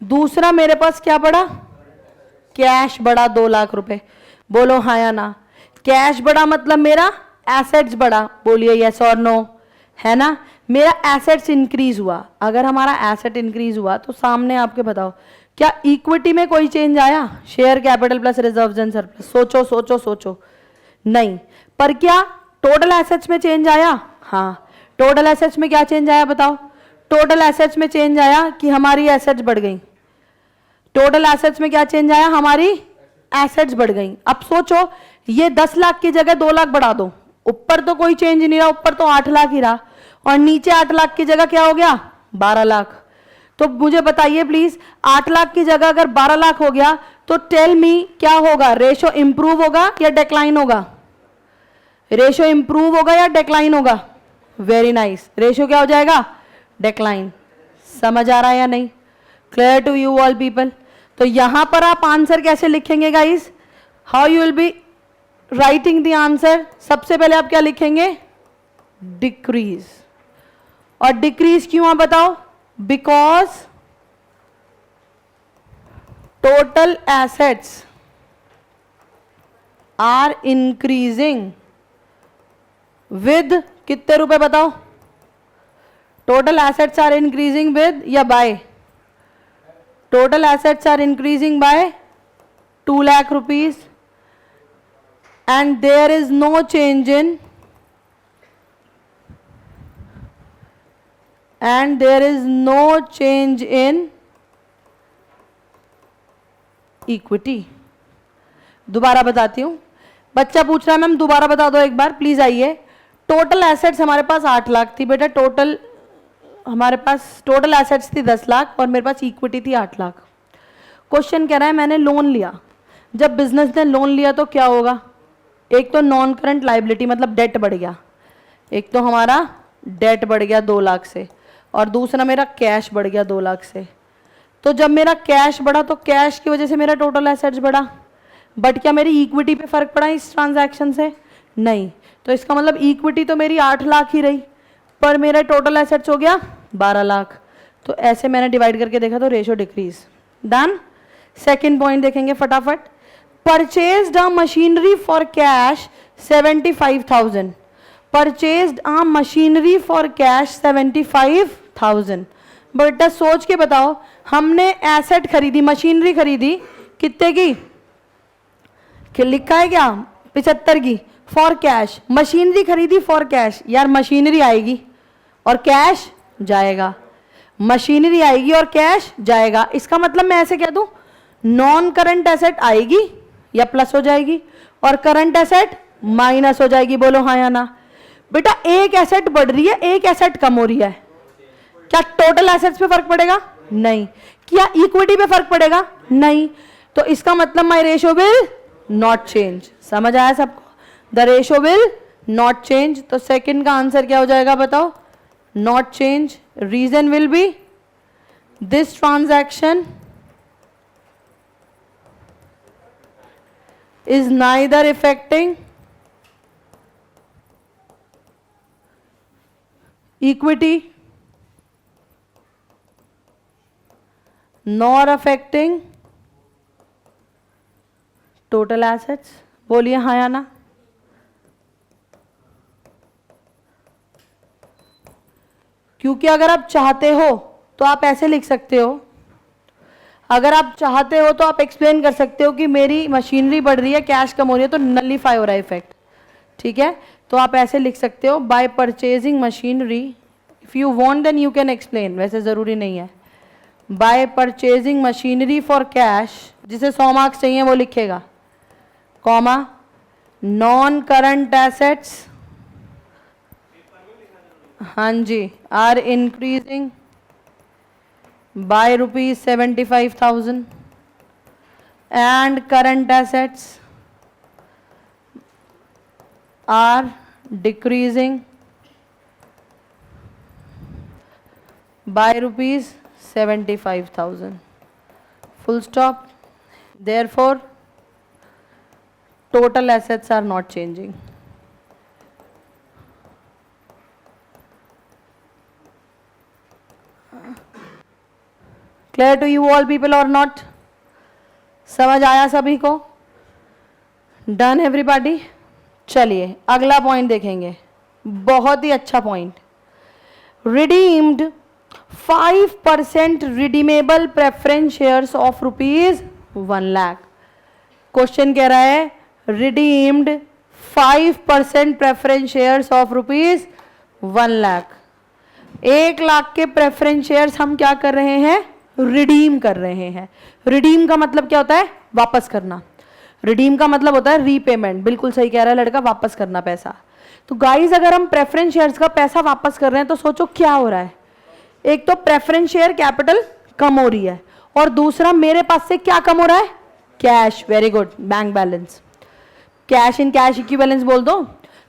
दूसरा मेरे पास क्या बढ़ा? कैश बढ़ा 2 लाख रुपए, बोलो हाँ या ना? कैश बढ़ा मतलब मेरा एसेट्स बढ़ा, बोलिए यस और नो, है ना? मेरा एसेट्स इंक्रीज हुआ। अगर हमारा एसेट इंक्रीज हुआ तो सामने आपके बताओ क्या इक्विटी में कोई चेंज आया? Share capital plus reserves and surplus, सोचो सोचो सोचो, नहीं। पर क्या टोटल एसेट्स में चेंज आया? हाँ, टोटल एसेट्स में क्या चेंज आया बताओ? टोटल एसेट्स में चेंज आया कि हमारी एसेट्स बढ़ गई। टोटल एसेट्स में क्या चेंज आया? हमारी एसेट्स बढ़ गई। अब सोचो, ये 10 लाख की जगह 2 लाख बढ़ा दो, ऊपर तो कोई चेंज नहीं रहा, ऊपर तो 8 लाख ही रहा, और नीचे 8 लाख की जगह क्या हो गया? 12 लाख। तो मुझे बताइए प्लीज, 8 लाख की जगह अगर 12 लाख हो गया तो टेल मी क्या होगा? रेशो इंप्रूव होगा या डिक्लाइन होगा? रेशो इंप्रूव होगा या डिक्लाइन होगा? वेरी नाइस, रेशो क्या हो जाएगा? डिक्लाइन। समझ आ रहा है या नहीं? Clear to you all people? तो यहां पर आप आंसर कैसे लिखेंगे guys? How you will be writing the answer? सबसे पहले आप क्या लिखेंगे? डिक्रीज। और डिक्रीज क्यों आप बताओ? Because total assets are increasing with कितने रुपए बताओ? Total assets are increasing with या by? total assets are increasing by 2 lakh rupees and there is no change in equity. दोबारा बताती हूं, बच्चा पूछ रहा है मैम दोबारा बता दो एक बार प्लीज। आइए, टोटल एसेट्स हमारे पास 8 लाख थी बेटा, टोटल हमारे पास टोटल एसेट्स थी 10 लाख और मेरे पास इक्विटी थी 8 लाख। क्वेश्चन कह रहा है मैंने लोन लिया, जब बिजनेस ने लोन लिया तो क्या होगा? एक तो नॉन करंट लाइबिलिटी मतलब डेट बढ़ गया, एक तो हमारा डेट बढ़ गया 2 लाख से और दूसरा मेरा कैश बढ़ गया 2 लाख से। तो जब मेरा कैश बढ़ा तो कैश की वजह से मेरा टोटल एसेट्स बढ़ा, बट क्या मेरी इक्विटी पे फर्क पड़ा इस ट्रांजैक्शन से? नहीं। तो इसका मतलब इक्विटी तो मेरी 8 लाख ही रही पर मेरा टोटल एसेट्स हो गया 12 लाख। तो ऐसे मैंने डिवाइड करके देखा तो ratio decrease. Done. Second point देखेंगे फटाफट। Purchased a machinery for cash 75,000, purchased a machinery for cash 75,000। बेटा सोच के बताओ, हमने एसेट खरीदी, मशीनरी खरीदी कितने की? लिखा है क्या? 75 की फॉर कैश। मशीनरी खरीदी फॉर कैश, यार मशीनरी आएगी और कैश जाएगा, मशीनरी आएगी और कैश जाएगा। इसका मतलब मैं ऐसे कह दूं, नॉन करंट एसेट आएगी या प्लस हो जाएगी और करंट एसेट माइनस हो जाएगी। बोलो हाँ या ना। बेटा एक एसेट बढ़ रही है, एक एसेट कम हो रही है, क्या टोटल एसेट्स पे फर्क पड़ेगा? नहीं। क्या इक्विटी पे फर्क पड़ेगा? नहीं। तो इसका मतलब my ratio will not change. समझ आया सबको? The ratio will not change. तो सेकंड का आंसर क्या हो जाएगा बताओ? Not change. Reason will be this transaction is neither affecting equity nor affecting total assets। बोलिए हाँ या ना। क्योंकि अगर आप चाहते हो तो आप ऐसे लिख सकते हो, अगर आप चाहते हो तो आप एक्सप्लेन कर सकते हो कि मेरी मशीनरी बढ़ रही है, कैश कम हो रही है, तो नलिफाई हो रहा है इफेक्ट। ठीक है, तो आप ऐसे लिख सकते हो, by purchasing machinery. If you want then you can explain, वैसे ज़रूरी नहीं है। By purchasing machinery for cash, जिसे 100 मार्क्स चाहिए वो लिखेगा, कॉमा नॉन करंट एसेट्स, हाँ जी, are increasing by rupees 75,000 and current assets are decreasing by rupees 75,000, full stop। Therefore total assets are not changing। Clear to you all people और नॉट? समझ आया सभी को? Done everybody. चलिए अगला पॉइंट देखेंगे, बहुत ही अच्छा point. Redeemed 5% redeemable preference shares of rupees 1 lakh. Question कह रहा है redeemed 5% preference shares of rupees 1 lakh. 1 lakh के प्रेफरेंस शेयर्स हम क्या कर रहे हैं? रिडीम कर रहे हैं। रिडीम का मतलब क्या होता है? वापस करना। रिडीम का मतलब होता है रीपेमेंट। बिल्कुल सही कह रहा है लड़का, वापस करना पैसा। तो गाइस अगर हम प्रेफरेंस शेयर्स का पैसा वापस कर रहे हैं तो सोचो क्या हो रहा है। एक तो प्रेफरेंस शेयर कैपिटल कम हो रही है और दूसरा मेरे पास से क्या कम हो रहा है? Cash. Very good, bank balance. Cash in cash equivalence बोल दो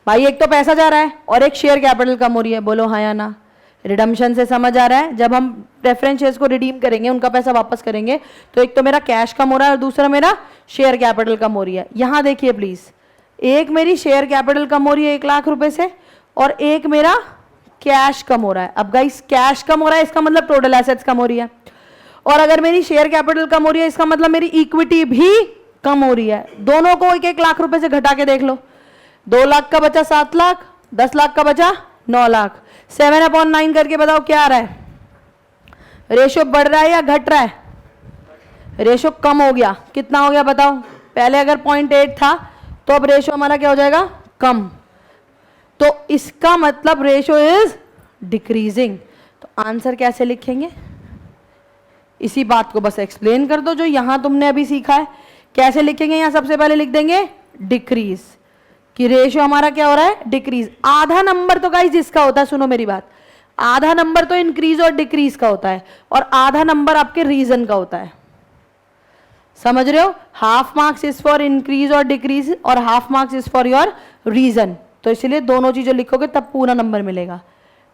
भाई। एक तो पैसा जा रहा है और एक शेयर कैपिटल कम हो रही है। बोलो हाँ या ना। रिडम्पशन से समझ आ रहा है, जब हम प्रेफरेंस शेयर्स को रिडीम करेंगे, उनका पैसा वापस करेंगे, तो एक तो मेरा कैश कम हो रहा है और दूसरा मेरा शेयर कैपिटल कम हो रही है। यहां देखिए प्लीज, एक मेरी शेयर कैपिटल कम हो रही है 1 लाख रुपए से और एक मेरा कैश कम हो रहा है। अब गाइस कैश कम हो रहा है इसका मतलब टोटल एसेट्स कम हो रही है, और अगर मेरी शेयर कैपिटल कम हो रही है इसका मतलब मेरी इक्विटी भी कम हो रही है। दोनों को 1-1 लाख रुपए से घटा के देख लो। 2 लाख का बचा 7 लाख, 10 लाख का बचा 9 लाख। 7/9 करके बताओ क्या आ रहा है? रेशियो बढ़ रहा है या घट रहा है? रेशो कम हो गया, कितना हो गया बताओ? पहले अगर 0.8 था तो अब रेशो हमारा क्या हो जाएगा? कम। तो इसका मतलब रेशो इज डिक्रीजिंग। तो आंसर कैसे लिखेंगे? इसी बात को बस एक्सप्लेन कर दो जो यहां तुमने अभी सीखा है। कैसे लिखेंगे? यहां सबसे पहले लिख देंगे डिक्रीज, कि रेशो हमारा क्या हो रहा है? डिक्रीज। आधा नंबर तो गाइस जिसका होता है, सुनो मेरी बात, आधा नंबर तो इंक्रीज और डिक्रीज का होता है और आधा नंबर आपके रीजन का होता है। समझ रहे हो? Half marks is for increase और डिक्रीज और half marks is for your reason. तो इसलिए दोनों चीजें लिखोगे तब पूरा नंबर मिलेगा।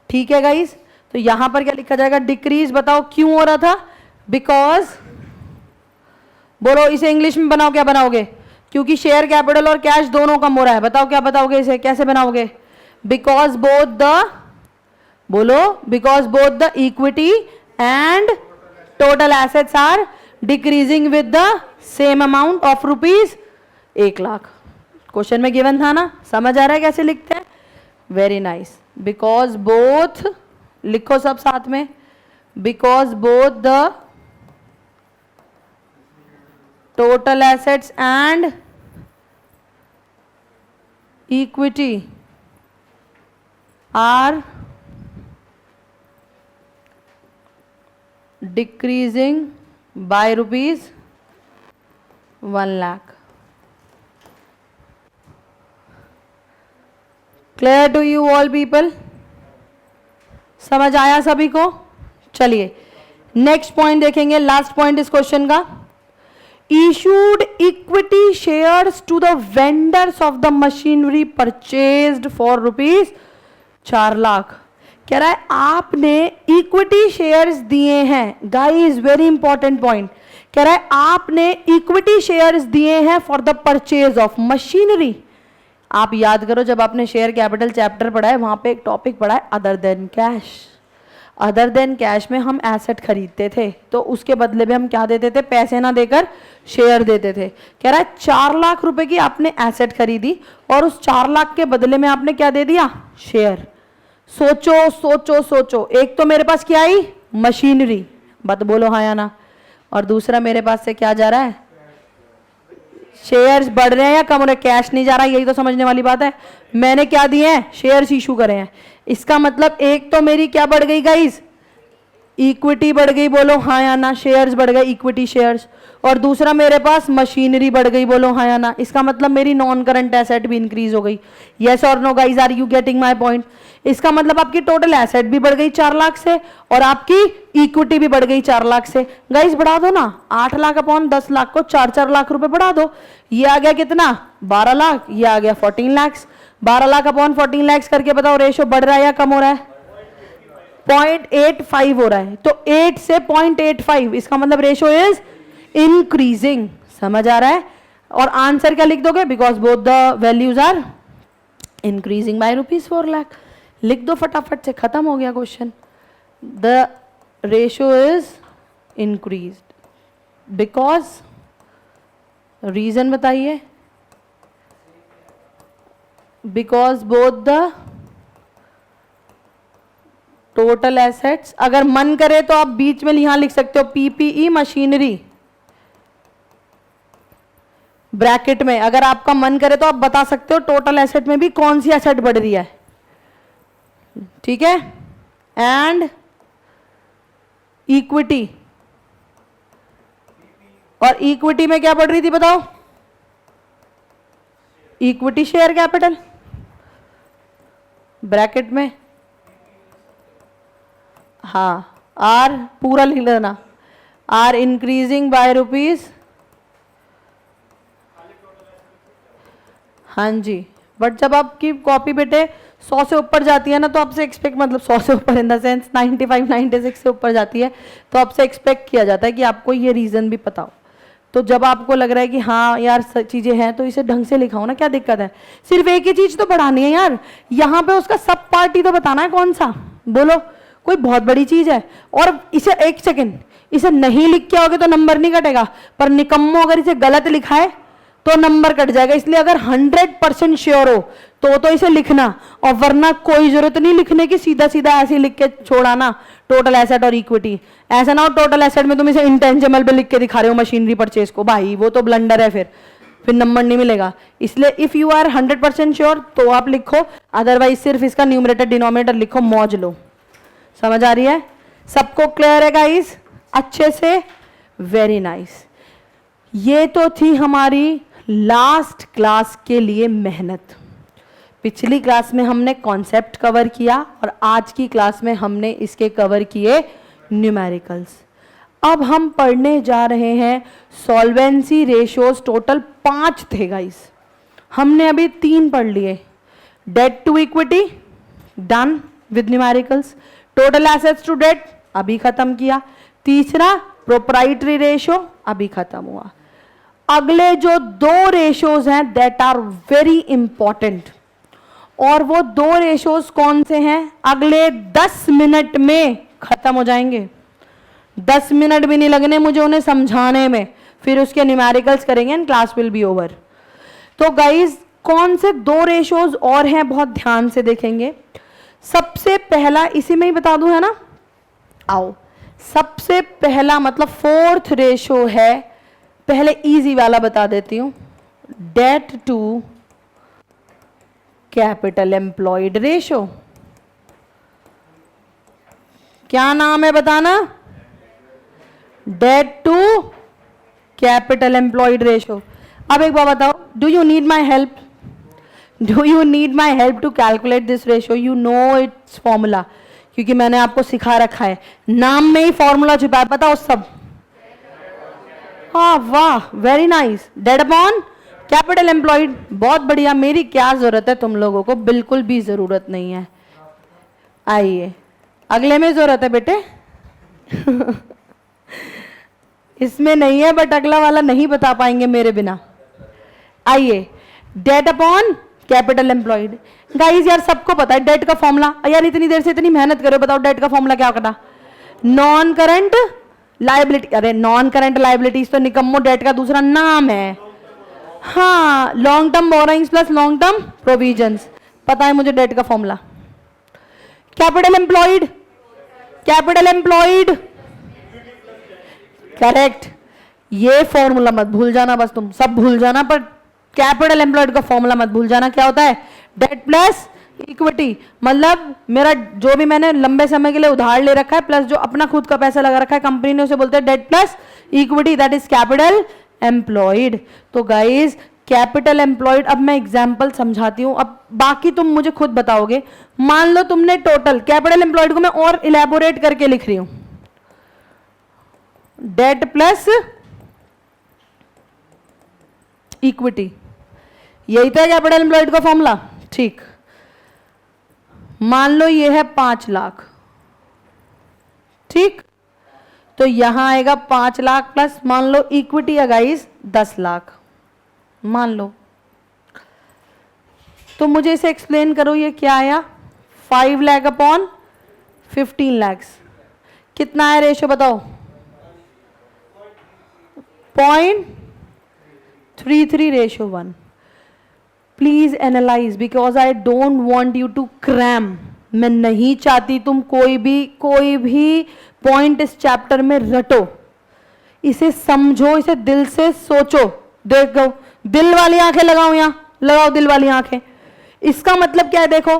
ठीक है गाइस? तो यहां पर क्या लिखा जाएगा? डिक्रीज। बताओ क्यों हो रहा था? बिकॉज, बोलो इसे इंग्लिश में बनाओ, क्या बनाओगे? क्योंकि शेयर कैपिटल और कैश दोनों कम हो रहा है। बताओ क्या बताओगे इसे, कैसे बनाओगे? बिकॉज बोथ द, बोलो, because both the equity and total assets are decreasing with the same amount of rupees 1 lakh. Question में गिवन था ना? समझ आ रहा है कैसे लिखते हैं? Very nice. बिकॉज बोथ, लिखो सब साथ में, because both the total assets and equity are decreasing by rupees 1 lakh. Clear to you all people? समझ आया सभी को? चलिए नेक्स्ट पॉइंट देखेंगे, लास्ट पॉइंट इस क्वेश्चन का। Issued equity shares to the vendors of the machinery purchased for rupees 4 lakh. कह रहा है आपने इक्विटी शेयर्स दिए हैं। Guys very important point. कह रहा है आपने इक्विटी शेयर्स दिए हैं for the purchase of machinery. आप याद करो जब आपने शेयर कैपिटल चैप्टर पढ़ा है वहां पे एक टॉपिक पढ़ा है other than cash. Other than cash में हम एसेट खरीदते थे तो उसके बदले में हम क्या देते थे? पैसे ना देकर शेयर देते थे। कह रहा है 4 लाख रुपए की आपने एसेट खरीदी और उस 4 लाख के बदले में आपने क्या दे दिया? शेयर। सोचो सोचो सोचो, एक तो मेरे पास क्या आई? मशीनरी, बात बोलो हाँ या ना, और दूसरा मेरे पास से क्या जा रहा है? शेयर्स बढ़ रहे हैं या कम हो रहे हैं? कैश नहीं जा रहा, यही तो समझने वाली बात है। मैंने क्या दिए हैं? शेयर्स इशू करे हैं। इसका मतलब एक तो मेरी क्या बढ़ गई गाइस? इक्विटी बढ़ गई, बोलो हाँ या ना, शेयर्स बढ़ गए, इक्विटी शेयर्स। और दूसरा मेरे पास मशीनरी बढ़ गई, बोलो हाँ या ना। इसका मतलब मेरी नॉन करंट एसेट भी इंक्रीज हो गई। यस और no guys, are you getting my point? इसका मतलब आपकी टोटल एसेट भी बढ़ गई 4 लाख से और आपकी इक्विटी भी बढ़ गई 4 लाख से। गाइस बढ़ा दो ना, 8 लाख अपॉन 10 लाख को 4-4 लाख रुपए बढ़ा दो। ये आ गया कितना? 12 लाख। ये आ गया 14 लाख। 12 लाख अपॉन 14 लाख करके बताओ रेशो बढ़ रहा है या कम हो रहा है? 0.85 हो रहा है। तो 8 से 0.85, इसका मतलब रेशो इज इंक्रीजिंग। समझ आ रहा है? और आंसर क्या लिख दोगे? Because both the values are increasing by rupees 4 lakh. लिख दो फटाफट से, खत्म हो गया question. The ratio is increased because, reason बताइए? Because both the total assets, अगर मन करे तो आप बीच में यहां लिख सकते हो पीपीई मशीनरी ब्रैकेट में। अगर आपका मन करे तो आप बता सकते हो टोटल एसेट में भी कौन सी एसेट बढ़ रही है। ठीक है? एंड इक्विटी, और इक्विटी में क्या बढ़ रही थी बताओ? इक्विटी शेयर कैपिटल ब्रैकेट में। हाँ, आर पूरा लिख लेना, आर इंक्रीजिंग बाय रुपीज। हाँ जी, बट जब आपकी कॉपी बेटे 100 से ऊपर जाती है ना तो आपसे एक्सपेक्ट, मतलब 100 से ऊपर इन द सेंस 95-96 से ऊपर जाती है तो आपसे एक्सपेक्ट किया जाता है कि आपको ये रीजन भी पता हो। तो जब आपको लग रहा है कि हाँ यार चीजें हैं तो इसे ढंग से लिखाओ ना, क्या दिक्कत है? सिर्फ एक ही चीज तो बढ़ानी है यार, यहाँ पे उसका सब पार्टी तो बताना है कौन सा, बोलो। कोई बहुत बड़ी चीज है और इसे, एक सेकेंड, इसे नहीं लिख के आओगे तो नंबर नहीं कटेगा, पर निकम्मो अगर इसे गलत लिखा है तो नंबर कट जाएगा। इसलिए अगर 100% श्योर हो तो इसे लिखना, और वरना कोई जरूरत नहीं लिखने की, सीधा सीधा ऐसे लिख के छोड़ाना टोटल एसेट और इक्विटी। ऐसा ना हो टोटल एसेट में तुम इसे इंटेंजिबल पे लिख के दिखा रहे हो मशीनरी परचेज को, भाई वो तो ब्लंडर है, फिर नंबर नहीं मिलेगा। इसलिए इफ यू आर 100% श्योर तो आप लिखो, अदरवाइज सिर्फ इसका न्यूमरेटर डिनोमिनेटर लिखो, मौज लो। समझ आ रही है? सबको क्लियर है गाइस? अच्छे से, वेरी नाइस। ये तो थी हमारी लास्ट क्लास के लिए मेहनत। पिछली क्लास में हमने कॉन्सेप्ट कवर किया और आज की क्लास में हमने इसके कवर किए न्यूमेरिकल्स। अब हम पढ़ने जा रहे हैं सॉल्वेंसी रेशियोज। टोटल 5 थे गाइस, हमने अभी 3 पढ़ लिए। Debt to equity done with numericals, total assets to debt अभी खत्म किया, तीसरा प्रोप्राइटरी रेशियो अभी खत्म हुआ। अगले जो 2 रेशियोज हैं दैट आर वेरी इंपॉर्टेंट, और वो 2 रेशियोज कौन से हैं? अगले 10 मिनट में खत्म हो जाएंगे। 10 मिनट भी नहीं लगने मुझे उन्हें समझाने में, फिर उसके न्यूमेरिकल्स करेंगे and class will be over. तो गाइज कौन से 2 रेशियोज और हैं, बहुत ध्यान से देखेंगे। सबसे पहला इसी में ही बता दूं, है ना? आओ, सबसे पहला मतलब 4th रेशियो है, पहले इजी वाला बता देती हूं, debt to capital employed ratio. क्या नाम है बताना? Debt to capital employed ratio. अब एक बात बताओ, do you need my help? Do you need my help to calculate this ratio? You know its formula, क्योंकि मैंने आपको सिखा रखा है, नाम में ही फॉर्मूला छुपा है। बताओ सब? हाँ, वाह, very nice. Debt upon capital employed, बहुत बढ़िया। मेरी क्या जरूरत है तुम लोगों को? बिल्कुल भी जरूरत नहीं है। आइए अगले में जरूरत है बेटे। इसमें नहीं है, बट अगला वाला नहीं बता पाएंगे मेरे बिना। आइए, debt upon capital employed. Guys यार सबको पता है डेट का फॉर्मूला, यार इतनी देर से इतनी मेहनत करो, बताओ डेट का फॉर्मूला क्या करना? Non current liability. अरे नॉन करंट लाइबिलिटीज तो निकम्मो डेट का दूसरा नाम है। हाँ, long term borrowings plus long term provisions. पता है मुझे डेट का formula. Capital employed, capital employed correct. ये फॉर्मूला मत भूल जाना, बस तुम सब भूल जाना, पर कैपिटल एम्प्लॉयड का फॉर्मूला मत भूल जाना। क्या होता है? डेट प्लस इक्विटी, मतलब मेरा जो भी मैंने लंबे समय के लिए उधार ले रखा है प्लस जो अपना खुद का पैसा लगा रखा है कंपनी ने, उसे बोलते हैं debt plus equity, that is capital employed. तो गाइज कैपिटल एम्प्लॉयड, अब मैं एग्जांपल समझाती हूं, अब बाकी तुम मुझे खुद बताओगे। मान लो तुमने टोटल कैपिटल एम्प्लॉयड को मैं और इलेबोरेट करके लिख रही हूं, डेट प्लस इक्विटी, यही था कैपिटल एम्प्लॉयड का फॉर्मूला। ठीक, मान लो ये है 5 लाख, ठीक, तो यहां आएगा 5 लाख प्लस मान लो इक्विटी है गाइस 10 लाख मान लो। तो मुझे इसे एक्सप्लेन करो, ये क्या आया? 5 लाख अपॉन 15 लैक्स, कितना है रेशियो बताओ? 0.33:1। Please analyse because I don't want you to cram. मैं नहीं चाहती तुम कोई भी पॉइंट इस चैप्टर में रटो, इसे समझो, इसे दिल से सोचो। देखो, दिल वाली आंखें लगाओ, यहां लगाओ दिल वाली आंखें। इसका मतलब क्या है? देखो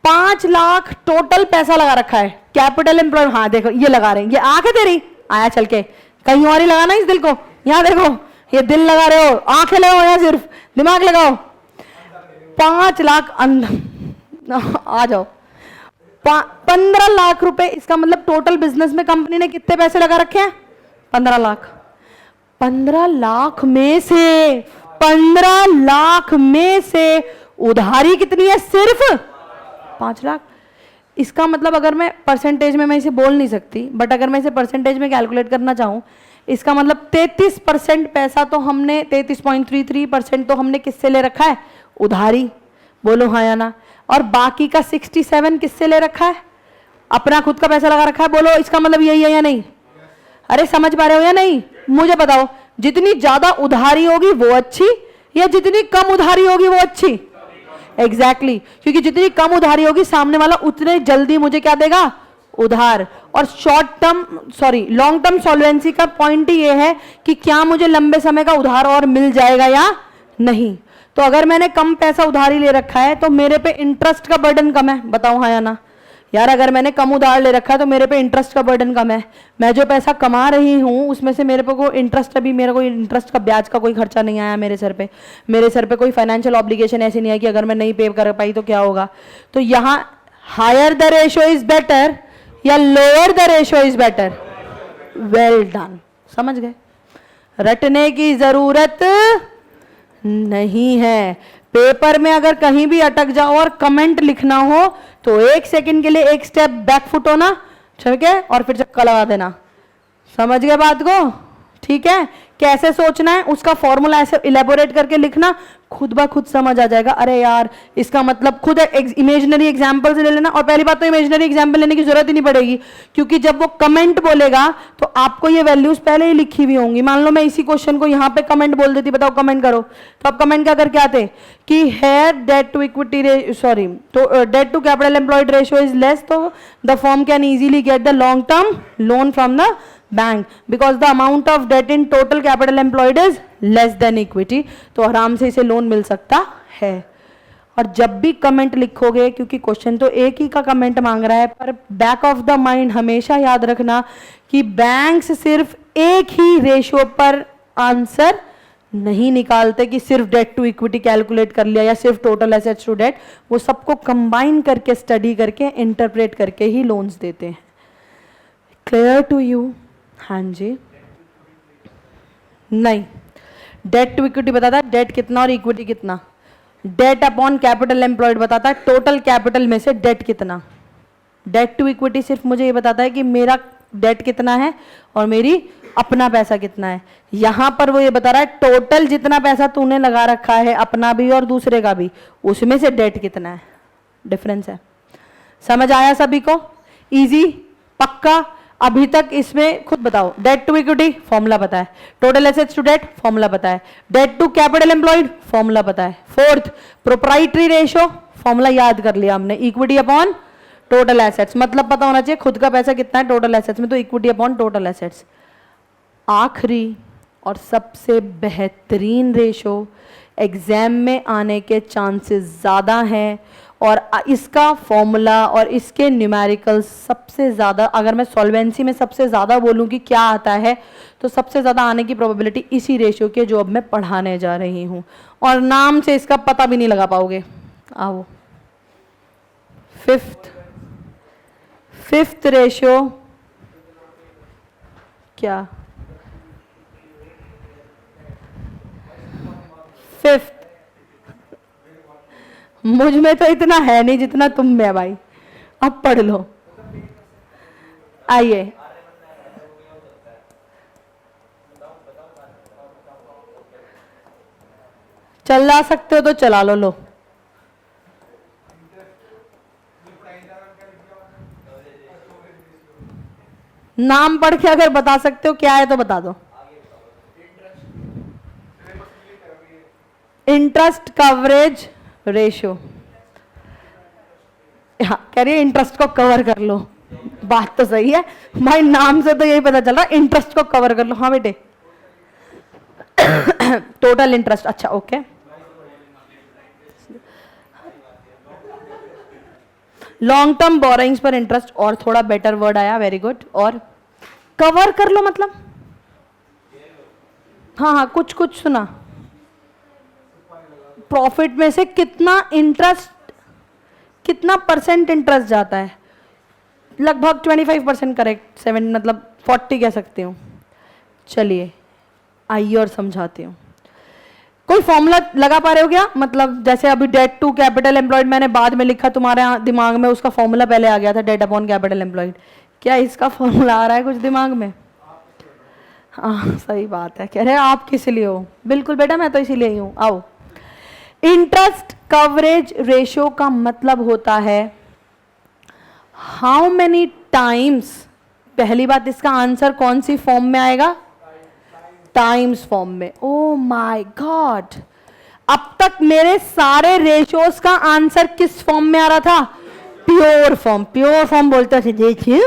5 लाख टोटल पैसा लगा रखा है कैपिटल एम्प्लॉय। हाँ देखो ये लगा रहे हैं, ये आंख है तेरी, आया चल के कहीं और ही लगाना इस दिल को। यहां देखो ये दिल लगा रहे हो, आंखें लगाओ, यहां सिर्फ दिमाग लगाओ। 5 लाख आ जाओ, 15 लाख रुपए, इसका मतलब टोटल बिजनेस में कंपनी ने कितने पैसे लगा रखे हैं? 15 लाख। 15 लाख में से 15 लाख में से उधारी कितनी है? सिर्फ 5 लाख। इसका मतलब अगर मैं परसेंटेज में, मैं इसे बोल नहीं सकती, बट अगर मैं इसे परसेंटेज में कैलकुलेट करना चाहूं, इसका मतलब 33% पैसा तो हमने, 33.33% तो हमने किससे ले रखा है? उधारी। बोलो हाँ या ना। और बाकी का 67 किससे ले रखा है? अपना खुद का पैसा लगा रखा है। बोलो इसका मतलब यही है या नहीं? अरे समझ पा रहे हो या नहीं? मुझे बताओ, जितनी ज्यादा उधारी होगी वो अच्छी या जितनी कम उधारी होगी वो अच्छी? एग्जैक्टली क्योंकि जितनी कम उधारी होगी सामने वाला उतने जल्दी मुझे क्या देगा? उधार। और लॉन्ग टर्म सॉल्वेंसी का पॉइंट ही ये है कि क्या मुझे लंबे समय का उधार और मिल जाएगा या नहीं। तो अगर मैंने कम पैसा उधारी ले रखा है तो मेरे पे इंटरेस्ट का बर्डन कम है, बताओ हाँ या ना? यार अगर मैंने कम उधार ले रखा है तो मेरे पे इंटरेस्ट का बर्डन कम है। मैं जो पैसा कमा रही हूँ उसमें से मेरे को इंटरेस्ट, अभी मेरा कोई इंटरेस्ट का ब्याज का कोई खर्चा नहीं आया मेरे सर पे। मेरे सर पे कोई फाइनेंशियल ऑब्लिगेशन ऐसी नहीं है कि अगर मैं नहीं पे कर पाई तो क्या होगा। तो यहाँ higher the ratio is better या lower the ratio is better? Well done, समझ गए? रटने की जरूरत नहीं है। पेपर में अगर कहीं भी अटक जाओ और कमेंट लिखना हो तो 1 सेकंड के लिए एक स्टेप बैक फुट होना, ठीक है, और फिर चक्का लगा देना। समझ गए बात को? ठीक है, कैसे सोचना है उसका फॉर्मूला ऐसे इलेबोरेट करके लिखना, खुद ब खुद समझ आ जाएगा। अरे यार इसका मतलब खुद इमेजिनरी एग्जाम्पल से ले लेना। और पहली बात तो इमेजिनरी एग्जाम्पल लेने की जरूरत ही नहीं पड़ेगी क्योंकि जब वो कमेंट बोलेगा तो आपको ये वैल्यूज पहले ही लिखी हुई होंगी। मान लो मैं इसी क्वेश्चन को यहाँ पे कमेंट बोल देती, बताओ कमेंट करो, तो आप कमेंट क्या करके आते कि हेयर डेट टू इक्विटी तो debt to capital employed ratio is less, तो the firm can easily get the long term loan from the bank because the amount of debt in total capital employed is less than equity. तो आराम से इसे लोन मिल सकता है। और जब भी कमेंट लिखोगे, क्योंकि क्वेश्चन तो एक ही का कमेंट मांग रहा है, पर बैक ऑफ द माइंड हमेशा याद रखना कि बैंक्स सिर्फ एक ही रेशियो पर आंसर नहीं निकालते कि सिर्फ डेट टू इक्विटी कैलकुलेट कर लिया या सिर्फ टोटल एसेट्स टू डेट। वो सबको कंबाइन करके स्टडी करके इंटरप्रेट करके ही लोन्स देते हैं। Clear to you? हाँ जी। नहीं, डेट टू इक्विटी बताता है डेट कितना और इक्विटी कितना। डेट अपॉन कैपिटल एम्प्लॉयड बताता है टोटल कैपिटल में से डेट कितना। डेट टू इक्विटी सिर्फ मुझे ये बताता है कि मेरा डेट कितना है और मेरी अपना पैसा कितना है। यहां पर वो ये बता रहा है टोटल जितना पैसा तूने लगा रखा है, अपना भी और दूसरे का भी, उसमें से डेट कितना है। डिफरेंस है। समझ आया सभी को? इजी? पक्का? अभी तक इसमें खुद बताओ। डेट टू इक्विटी फॉर्मूला पता है, total assets to debt formula पता है, debt to capital employed formula पता है। फोर्थ, प्रोप्राइटरी रेशियो फॉर्मूला याद कर लिया हमने, इक्विटी अपॉन टोटल एसेट्स, मतलब पता होना चाहिए खुद का पैसा कितना है टोटल एसेट्स में, तो इक्विटी अपॉन टोटल एसेट्स। आखिरी और सबसे बेहतरीन रेशो एग्जाम में आने के चांसेस ज़्यादा हैं और इसका फॉर्मूला और इसके न्यूमेरिकल्स सबसे ज़्यादा, अगर मैं सॉल्वेंसी में सबसे ज़्यादा बोलूँ कि क्या आता है तो सबसे ज़्यादा आने की प्रोबेबिलिटी इसी रेशियो के जो अब मैं पढ़ाने जा रही हूँ, और नाम से इसका पता भी नहीं लगा पाओगे। आओ, फिफ्थ रेशियो क्या? फिफ्थ, मुझ में तो इतना है नहीं जितना तुम में भाई, अब पढ़ लो। आइए, चला सकते हो तो चला लो। लो, नाम पढ़ के अगर बता सकते हो क्या है तो बता दो। इंटरेस्ट कवरेज रेशियो, हाँ कह रही है इंटरेस्ट को कवर कर लो। बात तो सही है भाई, नाम से तो यही पता चल रहा है इंटरेस्ट को कवर कर लो। हाँ बेटे, टोटल इंटरेस्ट, अच्छा ओके। लॉन्ग टर्म बोरोइंग्स पर इंटरेस्ट, और थोड़ा बेटर वर्ड आया, वेरी गुड। और कवर कर लो मतलब, हाँ हाँ कुछ कुछ सुना। प्रॉफिट में से कितना इंटरेस्ट, कितना परसेंट इंटरेस्ट जाता है? लगभग 25% करेक्ट, 7 मतलब 40 कह सकती हूँ। चलिए आइए और समझाती हूँ। कोई फॉर्मूला लगा पा रहे हो क्या? मतलब जैसे अभी डेट टू कैपिटल एम्प्लॉयड मैंने बाद में लिखा, तुम्हारे दिमाग में उसका फॉर्मूला पहले आ गया था, डेट अपॉन कैपिटल एम्प्लॉयड। क्या इसका फॉर्मूला आ रहा है कुछ दिमाग में? हाँ सही बात है, कह रहे हैं आप किस लिए हो। बिल्कुल बेटा, मैं तो इसीलिए ही हूँ। आओ, इंटरेस्ट कवरेज रेशियो का मतलब होता है हाउ मेनी टाइम्स, पहली बात इसका आंसर कौन सी फॉर्म में आएगा? टाइम्स फॉर्म में। ओ माय गॉड, अब तक मेरे सारे रेशियोज का आंसर किस फॉर्म में आ रहा था? Pure form. प्योर फॉर्म बोलते थे, देखिए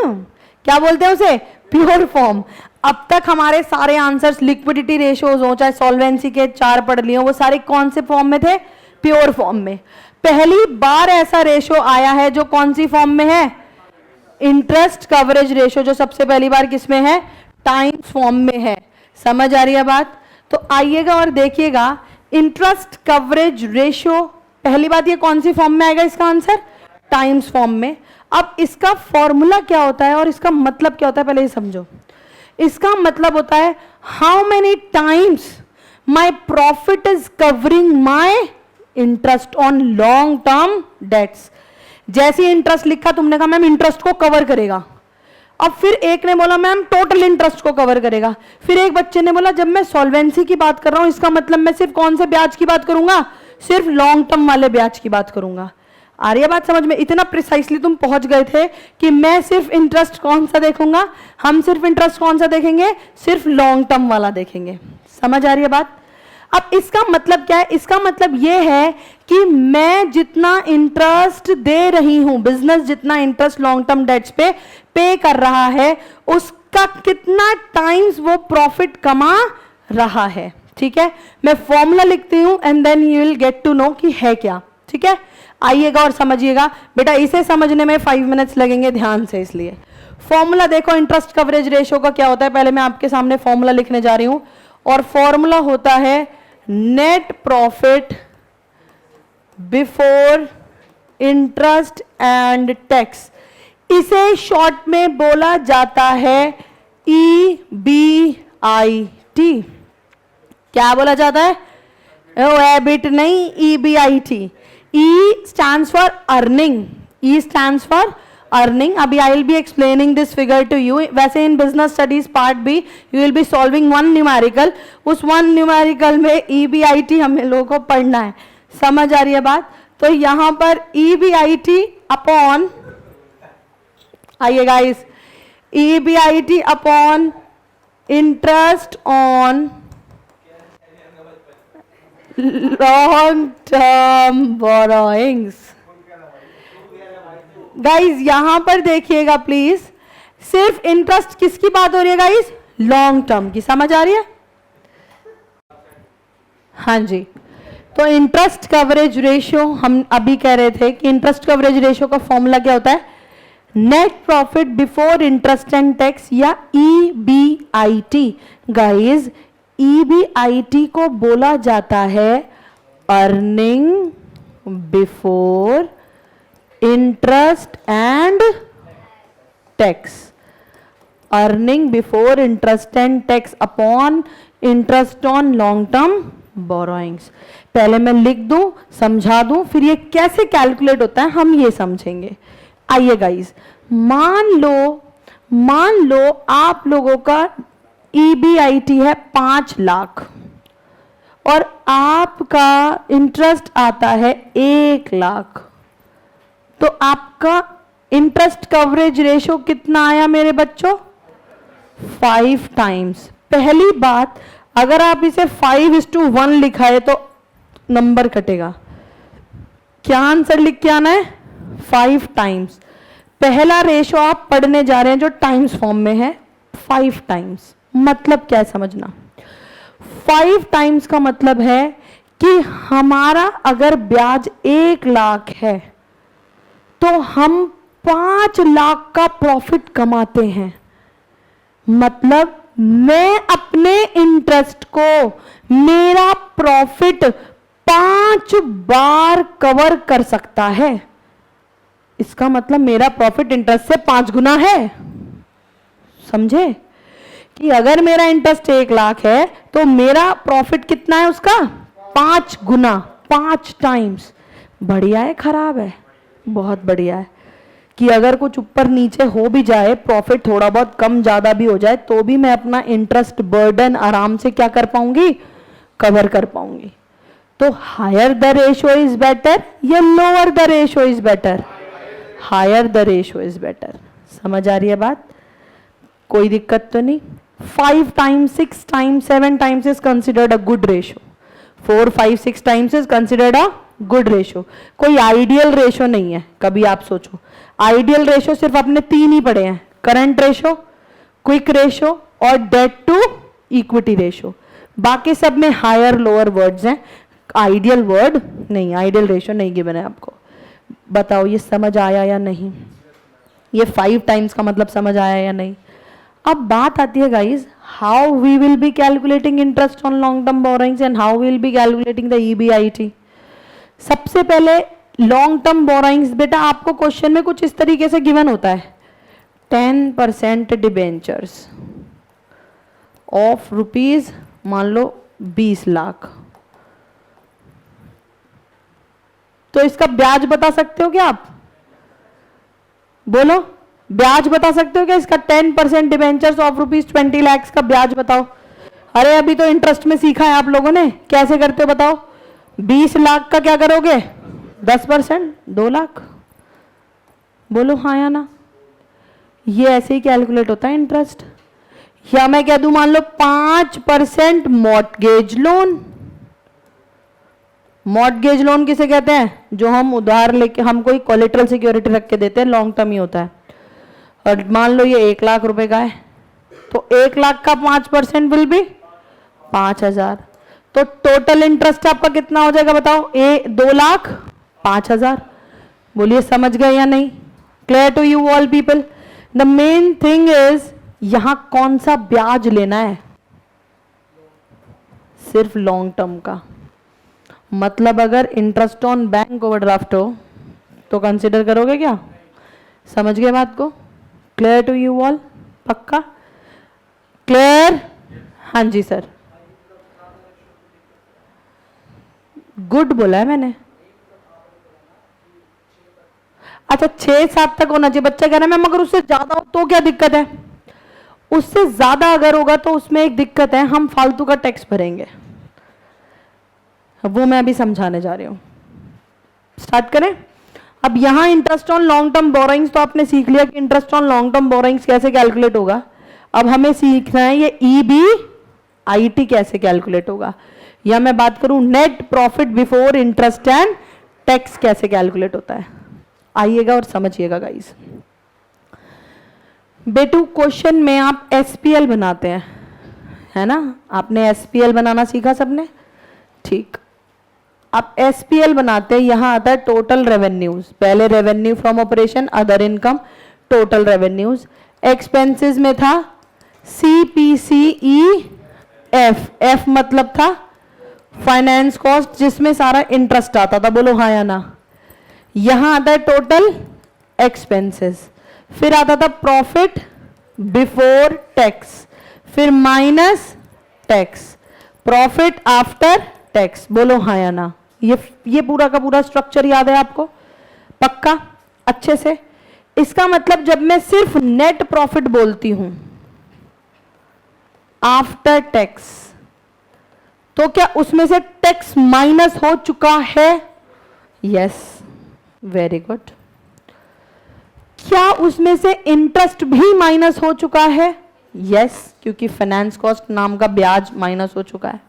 क्या बोलते हैं उसे? Pure form. अब तक हमारे सारे आंसर्स लिक्विडिटी रेशियोज हो, चाहे सॉल्वेंसी के 4 पढ़ लिए, वो सारे कौन से फॉर्म में थे? प्योर फॉर्म में। पहली बार ऐसा रेशियो आया है जो कौन सी फॉर्म में है? इंटरेस्ट कवरेज रेशियो, जो सबसे पहली बार किसमें है? टाइम्स फॉर्म में है। समझ आ रही है बात? तो आइएगा और देखिएगा, इंटरेस्ट कवरेज रेशियो, पहली बात ये कौन सी फॉर्म में आएगा इसका आंसर? टाइम्स फॉर्म में। अब इसका फॉर्मूला क्या होता है और इसका मतलब क्या होता है, पहले ये समझो। इसका मतलब होता है how many times my profit is covering my interest on long term debts. जैसे इंटरेस्ट लिखा, तुमने कहा मैम इंटरेस्ट को कवर करेगा। अब फिर एक ने बोला मैम टोटल इंटरेस्ट को कवर करेगा। फिर एक बच्चे ने बोला जब मैं सॉल्वेंसी की बात कर रहा हूं, इसका मतलब मैं सिर्फ कौन से ब्याज की बात करूंगा? सिर्फ लॉन्ग टर्म वाले ब्याज की बात करूंगा। आ रही है बात समझ में? इतना प्रिसाइसली तुम पहुंच गए थे कि मैं सिर्फ इंटरेस्ट कौन सा देखूंगा? हम सिर्फ इंटरेस्ट कौन सा देखेंगे? सिर्फ लॉन्ग टर्म वाला देखेंगे। समझ आ रही है बात? अब इसका मतलब क्या है? इसका मतलब यह है कि मैं जितना इंटरेस्ट दे रही हूं, बिजनेस जितना इंटरेस्ट लॉन्ग टर्म डेट्स पे कर रहा है, उसका कितना टाइम्स वो प्रॉफिट कमा रहा है। ठीक है, मैं फॉर्मूला लिखती हूं and then you will get to know कि है क्या। ठीक है, आइएगा और समझिएगा। बेटा इसे समझने में 5 मिनट्स लगेंगे, ध्यान से। इसलिए फॉर्मूला देखो इंटरेस्ट कवरेज रेशियो का क्या होता है। पहले मैं आपके सामने फॉर्मूला लिखने जा रही हूं, और फॉर्मूला होता है net profit before interest and tax. इसे शॉर्ट में बोला जाता है EBIT। क्या बोला जाता है? एबिट नहीं, EBIT। E stands for earning. E stands for earning. अभी I will be explaining this figure to you. वैसे in business studies part B you will be solving one numerical. उस one numerical में EBIT हमें लोगों को पढ़ना है। समझ आ रही है बात? तो यहाँ पर EBIT अपॉन, आइए guys, EBIT upon interest on long term borrowings. Guys यहां पर देखिएगा प्लीज, सिर्फ इंटरेस्ट किसकी बात हो रही है गाइज? लॉन्ग टर्म की। समझ आ रही है? हाँ जी। तो इंटरेस्ट कवरेज रेशियो, हम अभी कह रहे थे कि इंटरेस्ट कवरेज रेशियो का फॉर्मूला क्या होता है? Net profit before interest and tax, या EBIT। गाइज EBIT को बोला जाता है earning before interest and tax. Earning before interest and tax upon interest on long term borrowings. पहले मैं लिख दूं, समझा दूं, फिर ये कैसे कैलकुलेट होता है हम ये समझेंगे। आइए गाइस, मान लो आप लोगों का EBIT है 5 लाख और आपका इंटरेस्ट आता है 1 लाख, तो आपका इंटरेस्ट कवरेज रेशियो कितना आया मेरे बच्चों? 5 टाइम्स। पहली बात, अगर आप इसे 5:1 लिखा है तो नंबर कटेगा। क्या आंसर लिख के आना है? 5 टाइम्स। पहला रेशियो आप पढ़ने जा रहे हैं जो टाइम्स फॉर्म में है, 5 टाइम्स। मतलब क्या है समझना। 5 टाइम्स का मतलब है कि हमारा अगर ब्याज 1 लाख है तो हम 5 लाख का प्रॉफिट कमाते हैं। मतलब मैं अपने इंटरेस्ट को, मेरा प्रॉफिट 5 बार कवर कर सकता है। इसका मतलब मेरा प्रॉफिट इंटरेस्ट से 5 गुना है। समझे कि अगर मेरा इंटरेस्ट 1 लाख है तो मेरा प्रॉफिट कितना है उसका? 5 गुना, 5 टाइम्स। बढ़िया है खराब है? बहुत बढ़िया है। कि अगर कुछ ऊपर नीचे हो भी जाए, प्रॉफिट थोड़ा बहुत कम ज्यादा भी हो जाए, तो भी मैं अपना इंटरेस्ट बर्डन आराम से क्या कर पाऊंगी? कवर कर पाऊंगी। तो higher the ratio is better या lower the ratio is better? Higher the ratio is better. समझ आ रही है बात? कोई दिक्कत तो नहीं? 5 times, 6 times, 7 times is considered a good ratio. 4, 5, 6 times is considered a good ratio. कोई आइडियल रेशो नहीं है। कभी आप सोचो, आइडियल रेशो सिर्फ अपने 3 ही पढ़े हैं, करंट रेशो, क्विक रेशो और डेट टू इक्विटी रेशो। बाकी सब में हायर लोअर वर्ड्स हैं, आइडियल वर्ड नहीं, आइडियल रेशो नहीं गिवन है आपको। बताओ ये समझ आया या नहीं? ये 5 टाइम्स का मतलब समझ आया या नहीं? अब बात आती है guys, how we will be calculating interest on long term borrowings and how we will be calculating the EBIT। सबसे पहले लॉन्ग टर्म बोरोइंग्स, बेटा आपको क्वेश्चन में कुछ इस तरीके से गिवन होता है, 10% डिबेंचर्स ऑफ रुपीज मान लो 20 लाख, तो इसका ब्याज बता सकते हो क्या आप? बोलो, ब्याज बता सकते हो क्या इसका? 10% डिबेंचर्स ऑफ रुपीज 20 लाख का ब्याज बताओ। अरे अभी तो इंटरेस्ट में सीखा है आप लोगों ने, कैसे करते हो बताओ? 20 लाख का क्या करोगे? 10%, 2 लाख। बोलो हाँ या ना? ये ऐसे ही कैलकुलेट होता है इंटरेस्ट। या मैं कह दूं मान लो 5% मॉर्टगेज लोन। मॉर्टगेज लोन किसे कहते हैं? जो हम उधार लेके, हम कोई कोलेटरल सिक्योरिटी रख के देते हैं, लॉन्ग टर्म ही होता है। और मान लो ये 1 लाख रुपए का है, तो 1 लाख का 5% विल बी 5,000। तो टोटल इंटरेस्ट आपका कितना हो जाएगा बताओ? 2 लाख 5,000। बोलिए समझ गए या नहीं? Clear to you all people? The main thing is यहां कौन सा ब्याज लेना है? सिर्फ लॉन्ग टर्म का। मतलब अगर इंटरेस्ट ऑन बैंक ओवरड्राफ्ट हो तो कंसिडर करोगे क्या? समझ गए बात को? Clear to you all? पक्का क्लियर? हाँ जी सर, गुड बोला है मैंने। अच्छा 6-7 तक होना चाहिए, बच्चा कह रहा है मैम अगर उससे ज्यादा हो तो क्या दिक्कत है? उससे ज्यादा अगर होगा तो उसमें एक दिक्कत है, हम फालतू का टैक्स भरेंगे, वो मैं अभी समझाने जा रही हूं। स्टार्ट करें। अब यहां interest on long term borrowings तो आपने सीख लिया कि interest on long term borrowings कैसे कैलकुलेट होगा। अब हमें सीखना है ये EBIT कैसे कैलकुलेट होगा, या मैं बात करूं net profit before interest and tax कैसे कैलकुलेट होता है। आइएगा और समझिएगा गाइस। बेटू क्वेश्चन में आप SPL बनाते हैं, है ना? आपने SPL बनाना सीखा सबने? ठीक, आप SPL बनाते हैं, यहां आता है टोटल रेवेन्यूज। पहले revenue from operation, other income, total revenues. Expenses में था CPCEF, F मतलब था फाइनेंस कॉस्ट, जिसमें सारा इंटरेस्ट आता था। बोलो हाँ या ना? यहां आता है टोटल एक्सपेंसेस, फिर आता था प्रॉफिट बिफोर टैक्स, फिर minus tax, profit after tax. बोलो हाँ या ना? ये पूरा का पूरा स्ट्रक्चर याद है आपको? पक्का अच्छे से? इसका मतलब जब मैं सिर्फ नेट प्रॉफिट बोलती हूं आफ्टर टैक्स, तो क्या उसमें से टैक्स माइनस हो चुका है? Yes, very good. क्या उसमें से इंटरेस्ट भी माइनस हो चुका है? यस, क्योंकि फाइनेंस कॉस्ट नाम का ब्याज माइनस हो चुका है।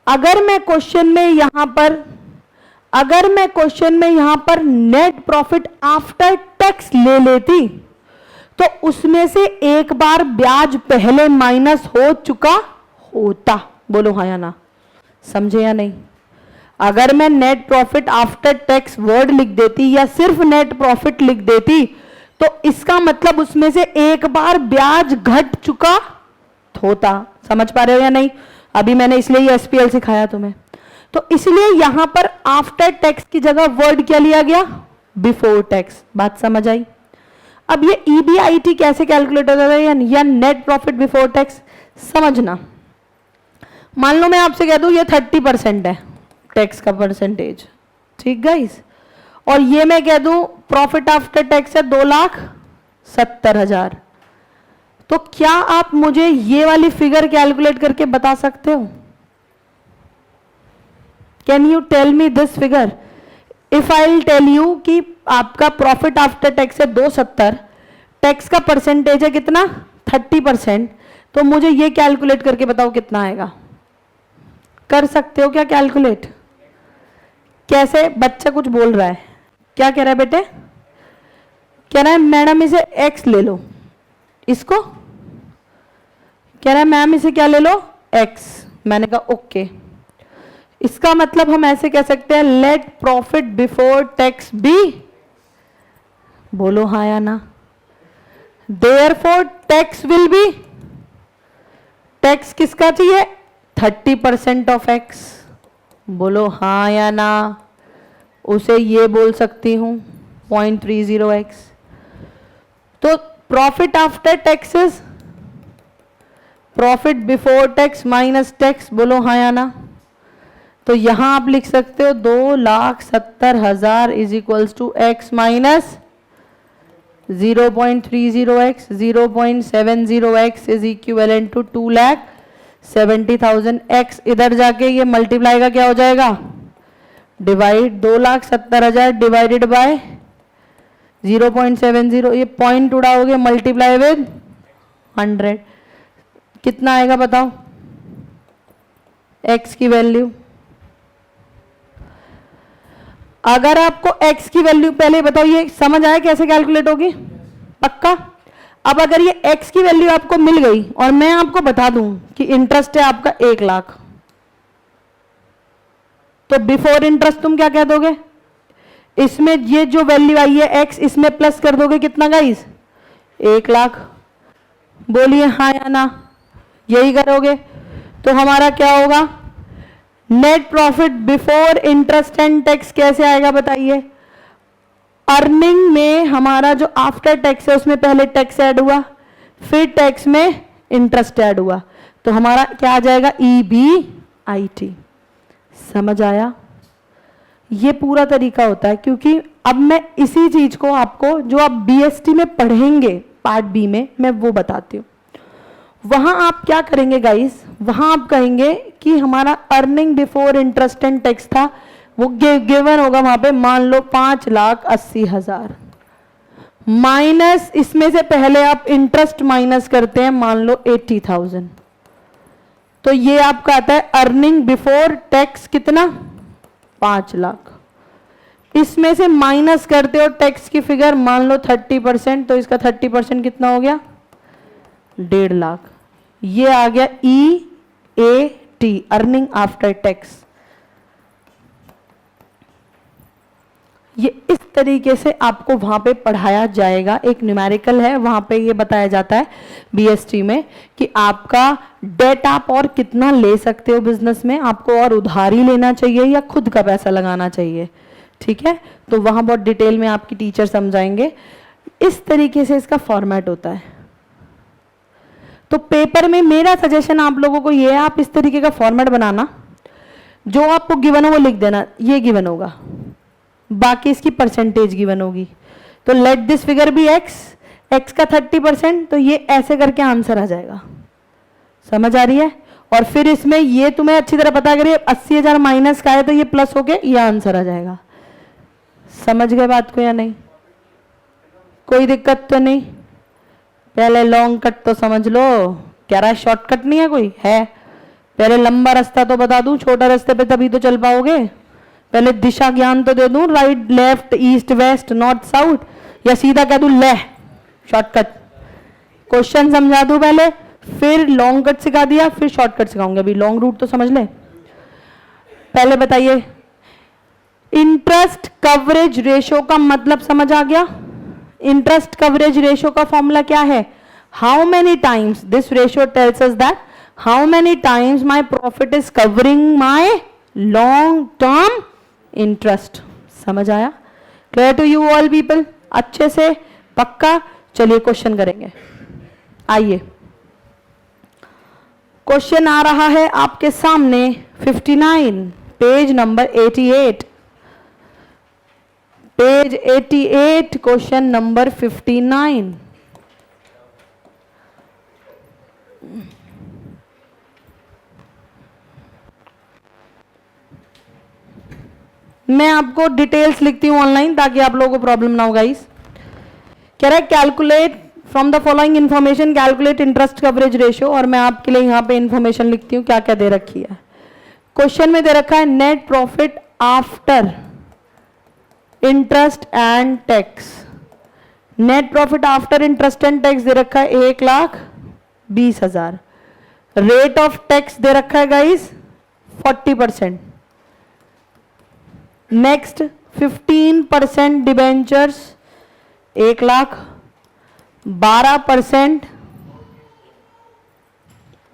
अगर मैं क्वेश्चन में यहां पर नेट प्रॉफिट आफ्टर टैक्स ले लेती तो उसमें से एक बार ब्याज पहले माइनस हो चुका होता। बोलो हाँ या ना? समझे या नहीं? अगर मैं net profit after tax word लिख देती या सिर्फ नेट प्रॉफिट लिख देती तो इसका मतलब उसमें से एक बार ब्याज घट चुका होता। समझ पा रहे हो या नहीं? अभी मैंने इसलिए ये SPL सिखाया तुम्हें। तो इसलिए यहां पर आफ्टर टैक्स की जगह वर्ड क्या लिया गया? Before tax. बात समझ आई? अब ये EBIT कैसे कैलकुलेट होता है या नेट प्रॉफिट बिफोर टैक्स, समझना। मान लो मैं आपसे कह दूं ये 30% है टैक्स का परसेंटेज, ठीक गाइस, और ये मैं कह दूं प्रॉफिट आफ्टर टैक्स है 2,70,000, तो क्या आप मुझे ये वाली फिगर कैलकुलेट करके बता सकते हो? Can you tell me this figure? If I will tell you कि आपका प्रॉफिट आफ्टर टैक्स है 270, टैक्स का परसेंटेज है कितना? 30%, तो मुझे ये कैलकुलेट करके बताओ कितना आएगा? कर सकते हो क्या कैलकुलेट? कैसे? बच्चा कुछ बोल रहा है, क्या कह रहा है बेटे? कह रहा है मैडम इसे x ले लो, इसको कह रहा है मैम इसे क्या ले लो? x। मैंने कहा ओके। इसका मतलब हम ऐसे कह सकते हैं let profit before tax be, बोलो हाँ या ना। Therefore tax will be, tax किसका चाहिए? 30% ऑफ x, बोलो हाँ या ना। उसे ये बोल सकती हूं 0.30x। तो profit after taxes, profit before tax minus tax, बोलो हाँ या ना। तो यहां आप लिख सकते हो 2,70,000 is equals to x minus 0.30x, 0.70x is equivalent to 2,70,000 x। इधर जाके ये मल्टीप्लाई का क्या हो जाएगा? डिवाइड 2,70,000 डिवाइडेड बाय 0.70, ये पॉइंट उड़ाओगे मल्टीप्लाई विद 100, कितना आएगा बताओ x की वैल्यू? अगर आपको x की वैल्यू, पहले बताओ ये समझ आया कैसे कैलकुलेट होगी? पक्का? अब अगर ये x की वैल्यू आपको मिल गई और मैं आपको बता दूं कि इंटरेस्ट है आपका 1 लाख, तो बिफोर इंटरेस्ट तुम क्या कह दोगे? इसमें ये जो वैल्यू आई है x, इसमें प्लस कर दोगे कितना गाइस? 1 लाख। बोलिए हाँ या ना, यही करोगे। तो हमारा क्या होगा? Net profit before interest and tax कैसे आएगा बताइए? अर्निंग में हमारा जो आफ्टर टैक्स है उसमें पहले टैक्स ऐड हुआ, फिर टैक्स में इंटरेस्ट ऐड हुआ, तो हमारा क्या आ जाएगा? EBIT। समझ आया? ये पूरा तरीका होता है, क्योंकि अब मैं इसी चीज को आपको जो आप BST में पढ़ेंगे पार्ट बी में, मैं वो बताती हूँ। वहां आप क्या करेंगे गाइस? वहां आप कहेंगे कि हमारा earning before interest and tax था, वो गिवन होगा वहां पे, मान लो 5,80,000 माइनस, इसमें से पहले आप इंटरेस्ट माइनस करते हैं, मान लो 80,000, तो ये आपका आता है अर्निंग बिफोर टैक्स कितना? 5 लाख। इसमें से माइनस करते हो टैक्स की फिगर, मान लो 30%, तो इसका 30% कितना हो गया? 1.5 लाख। ये आ गया EAT, अर्निंग आफ्टर टैक्स। ये इस तरीके से आपको वहां पे पढ़ाया जाएगा। एक न्यूमेरिकल है, वहां पे ये बताया जाता है BST में कि आपका डेट आप और कितना ले सकते हो बिजनेस में, आपको और उधारी लेना चाहिए या खुद का पैसा लगाना चाहिए। ठीक है, तो वहां बहुत डिटेल में आपकी टीचर समझाएंगे। इस तरीके से इसका फॉर्मेट होता है। तो पेपर में मेरा सजेशन आप लोगों को ये है, आप इस तरीके का फॉर्मेट बनाना, जो आपको गिवन हो वो लिख देना, ये गिवन होगा, बाकी इसकी परसेंटेज गिवन होगी। तो let this figure be x का 30%, तो ये ऐसे करके आंसर आ जाएगा। समझ आ रही है? और फिर इसमें ये तुम्हें अच्छी तरह पता, अगर ये 80,000 माइनस का है तो ये प्लस होके ये आंसर आ जाएगा। समझ गए बात को या नहीं? कोई दिक्कत तो नहीं? पहले लॉन्ग कट तो समझ लो, कह रहा है शॉर्टकट नहीं है कोई है? पहले लंबा रास्ता तो बता दूं, छोटा रास्ते पे तभी तो चल पाओगे। पहले दिशा ज्ञान तो दे दूं, right left east west north south, या सीधा कह दूं ले शॉर्टकट। क्वेश्चन समझा दूं पहले, फिर लॉन्ग कट सिखा दिया, फिर शॉर्टकट सिखाऊंगा। अभी लॉन्ग रूट तो समझ ले। पहले बताइए, इंटरेस्ट कवरेज रेशो का मतलब समझ आ गया? इंटरेस्ट कवरेज रेशो का फॉर्मूला क्या है? How many times, this ratio tells us that how many times my profit is covering my long term interest. समझ आया? Clear to you all people? अच्छे से पक्का? चलिए क्वेश्चन करेंगे। आइए, क्वेश्चन आ रहा है आपके सामने 59, page number 88, page 88, question number 59। मैं आपको डिटेल्स लिखती हूं ऑनलाइन ताकि आप लोगों को प्रॉब्लम ना हो गाइस। कह रहा है calculate from the following information calculate interest coverage ratio, और मैं आपके लिए यहां पे इंफॉर्मेशन लिखती हूं क्या क्या दे रखी है। क्वेश्चन में दे रखा है net profit after interest and tax. Net profit after interest and tax दे रखा है 1,20,000। रेट ऑफ टैक्स दे रखा है guys 40%। Next 15% debentures 1,00,000,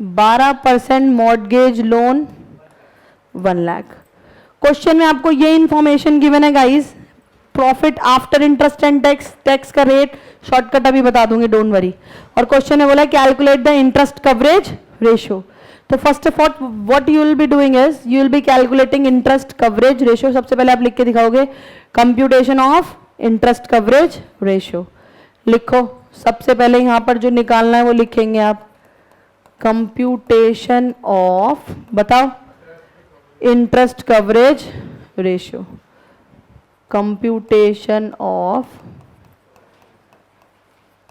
12% mortgage loan 1,00,000। Question में आपको ये इंफॉर्मेशन गिवन है guys, profit after interest and tax, tax का रेट शॉर्टकट अभी बता दूंगी, डोंट वरी। और क्वेश्चन में बोला calculate the interest coverage ratio. तो first of all what you will be doing is you will be calculating interest coverage ratio. सबसे पहले आप लिख के दिखाओगे computation of interest coverage ratio. लिखो, सबसे पहले यहां पर जो निकालना है वो लिखेंगे आप, कंप्यूटेशन ऑफ, बताओ, interest coverage ratio. Computation of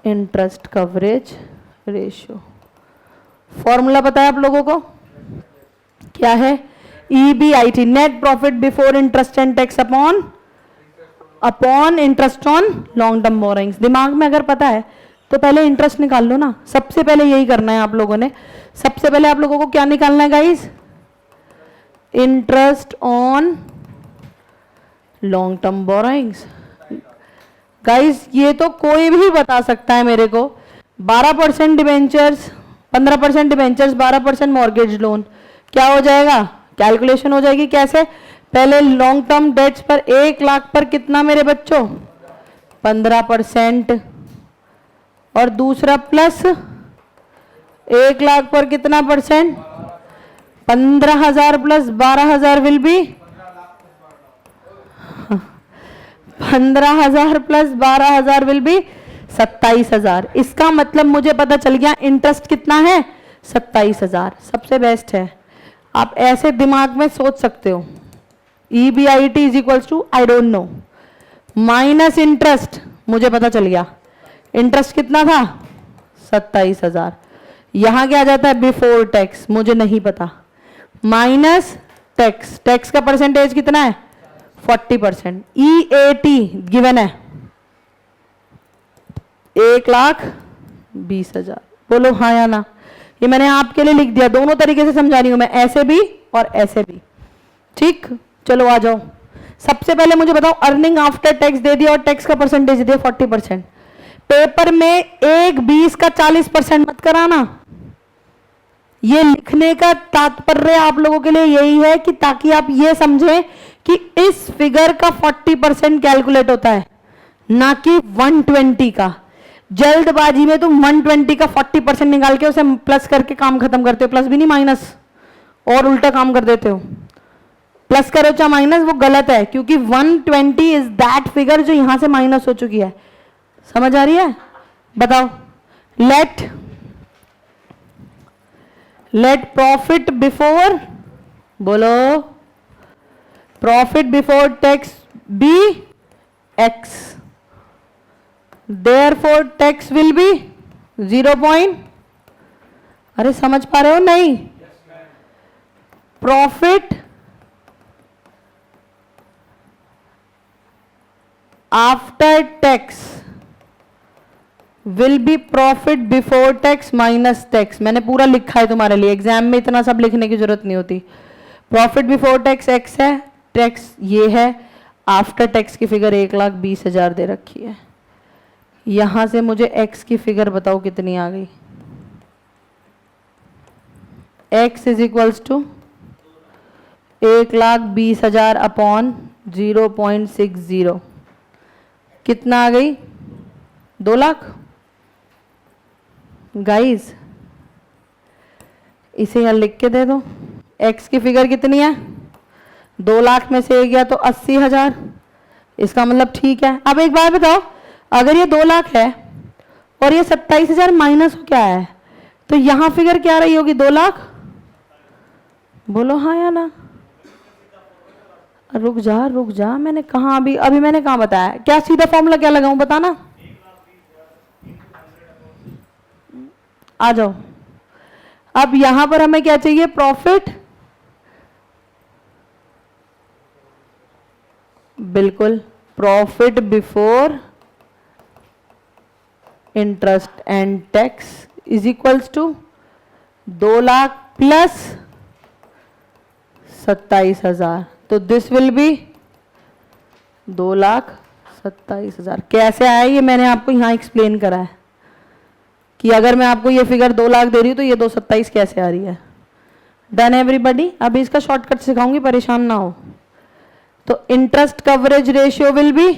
interest coverage ratio. Formula पता है आप लोगों को क्या है? EBIT, net profit before interest and tax upon interest on long term borrowings. दिमाग में अगर पता है तो पहले इंटरेस्ट निकाल लो ना। सबसे पहले यही करना है आप लोगों ने। सबसे पहले आप लोगों को क्या निकालना है guys? Interest on long term borrowings. Guys ये तो कोई भी बता सकता है मेरे को। 12% डिबेंचर्स, 15% डिबेंचर्स, 12% मॉर्गेज लोन, क्या हो जाएगा? कैलकुलेशन हो जाएगी कैसे? पहले लॉन्ग टर्म डेट्स पर 1,00,000 पर कितना मेरे बच्चों? 15%, और दूसरा प्लस 1,00,000 पर कितना percent? 15,000 plus 12,000 will be 15,000 plus 12,000 will be 27,000। इसका मतलब मुझे पता चल गया इंटरेस्ट कितना है? 27,000। सबसे बेस्ट है, आप ऐसे दिमाग में सोच सकते हो। EBIT is equals to I don't know minus interest, मुझे पता चल गया इंटरेस्ट कितना था? 27,000। यहां क्या आ जाता है? बिफोर टैक्स, मुझे नहीं पता, माइनस टैक्स। टैक्स का परसेंटेज कितना है? 40%। EAT गिवन है 1,20,000। बोलो हाँ या ना। ये मैंने आपके लिए लिख दिया, दोनों तरीके से समझा रही हूं मैं, ऐसे भी और ऐसे भी। ठीक, चलो आ जाओ। सबसे पहले मुझे बताओ, अर्निंग आफ्टर टैक्स दे दिया और टैक्स का परसेंटेज दे दिया 40%। पेपर में 1,20 का 40% मत कराना। ये लिखने का तात्पर्य आप लोगों के लिए यही है कि ताकि आप ये समझें कि इस फिगर का 40% कैलकुलेट होता है, ना कि 120 का। जल्दबाजी में तुम 120 का 40% निकाल के उसे प्लस करके काम खत्म करते हो। प्लस भी नहीं, माइनस, और उल्टा काम कर देते हो। प्लस करो चाहे माइनस, वो गलत है, क्योंकि 120 इज दैट फिगर जो यहां से माइनस हो चुकी है। समझ आ रही है? बताओ। लेट प्रॉफिट बिफोर, बोलो, profit before tax be x, therefore tax will be 0. अरे समझ पा रहे हो? नहीं। Profit after tax will be profit before tax minus tax. मैंने पूरा लिखा है तुम्हारे लिए, एग्जाम में इतना सब लिखने की जरूरत नहीं होती। प्रॉफिट बिफोर टैक्स एक्स है, टैक्स ये है, आफ्टर टैक्स की फिगर 1,20,000 दे रखी है। यहां से मुझे एक्स की फिगर बताओ कितनी आ गई? X is equals to 1,20,000 upon 0.60, कितना आ गई? 2,00,000। गाइस इसे यहां लिख के दे दो। एक्स की फिगर कितनी है? 2,00,000 में से गया तो 80,000। इसका मतलब ठीक है। अब एक बात बताओ, अगर ये 2,00,000 है और ये 27,000 माइनस क्या है, तो यहां फिगर क्या रही होगी? 2,00,000। बोलो हाँ या ना। रुक जा, मैंने कहा अभी मैंने कहा बताया? क्या सीधा फॉर्मूला क्या लगाऊं, बताना। आ जाओ। अब यहां पर हमें क्या चाहिए? प्रॉफिट बिल्कुल, profit before interest and tax is equals to 2 lakh plus 27,000, तो दिस विल बी 2,27,000। कैसे आया ये मैंने आपको यहाँ एक्सप्लेन करा है कि अगर मैं आपको ये फिगर 2 लाख दे रही हूँ तो ये 227 कैसे आ रही है। Done everybody. अभी इसका शॉर्टकट सिखाऊंगी, परेशान ना हो। तो interest coverage ratio will be,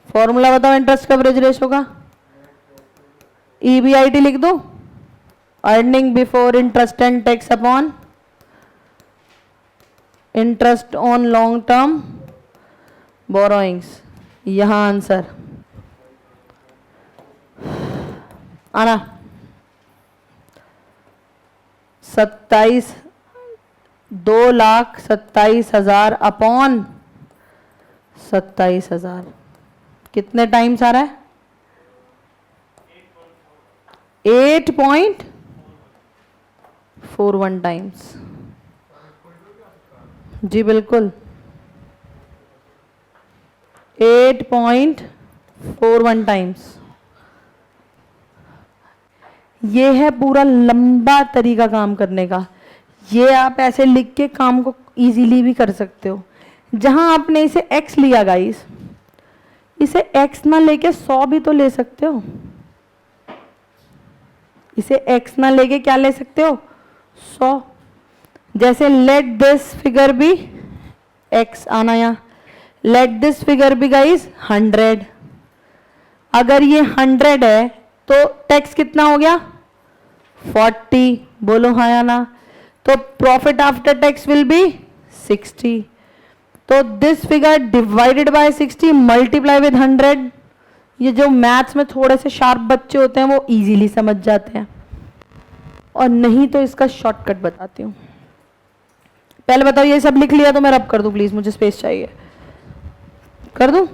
formula बताओ इंटरेस्ट कवरेज रेशियो का। EBIT लिख दो, earning before interest and tax upon interest on long term borrowings. यहां आंसर आना 2,27,000 अपॉन 27,000 कितने टाइम्स आ रहा है? 8.41 टाइम्स। जी बिल्कुल, 8.41 टाइम्स। ये है पूरा लंबा तरीका काम करने का। ये आप ऐसे लिख के काम को इजीली भी कर सकते हो। जहां आपने इसे x लिया गाइस, इसे x ना लेके 100 भी तो ले सकते हो। इसे x ना लेके क्या ले सकते हो? 100। जैसे लेट दिस फिगर भी x आना, यहाँ लेट दिस फिगर भी गाइस 100। अगर ये 100 है तो टैक्स कितना हो गया? 40। बोलो हाँ या ना। तो profit after tax will B 60। तो this figure divided by 60 multiply with 100। ये जो मैथ्स में थोड़े से शार्प बच्चे होते हैं वो इजीली समझ जाते हैं, और नहीं तो इसका शॉर्टकट बताती हूँ। पहले बताओ, ये सब लिख लिया तो मैं रब कर दूं प्लीज, मुझे स्पेस चाहिए। कर दूं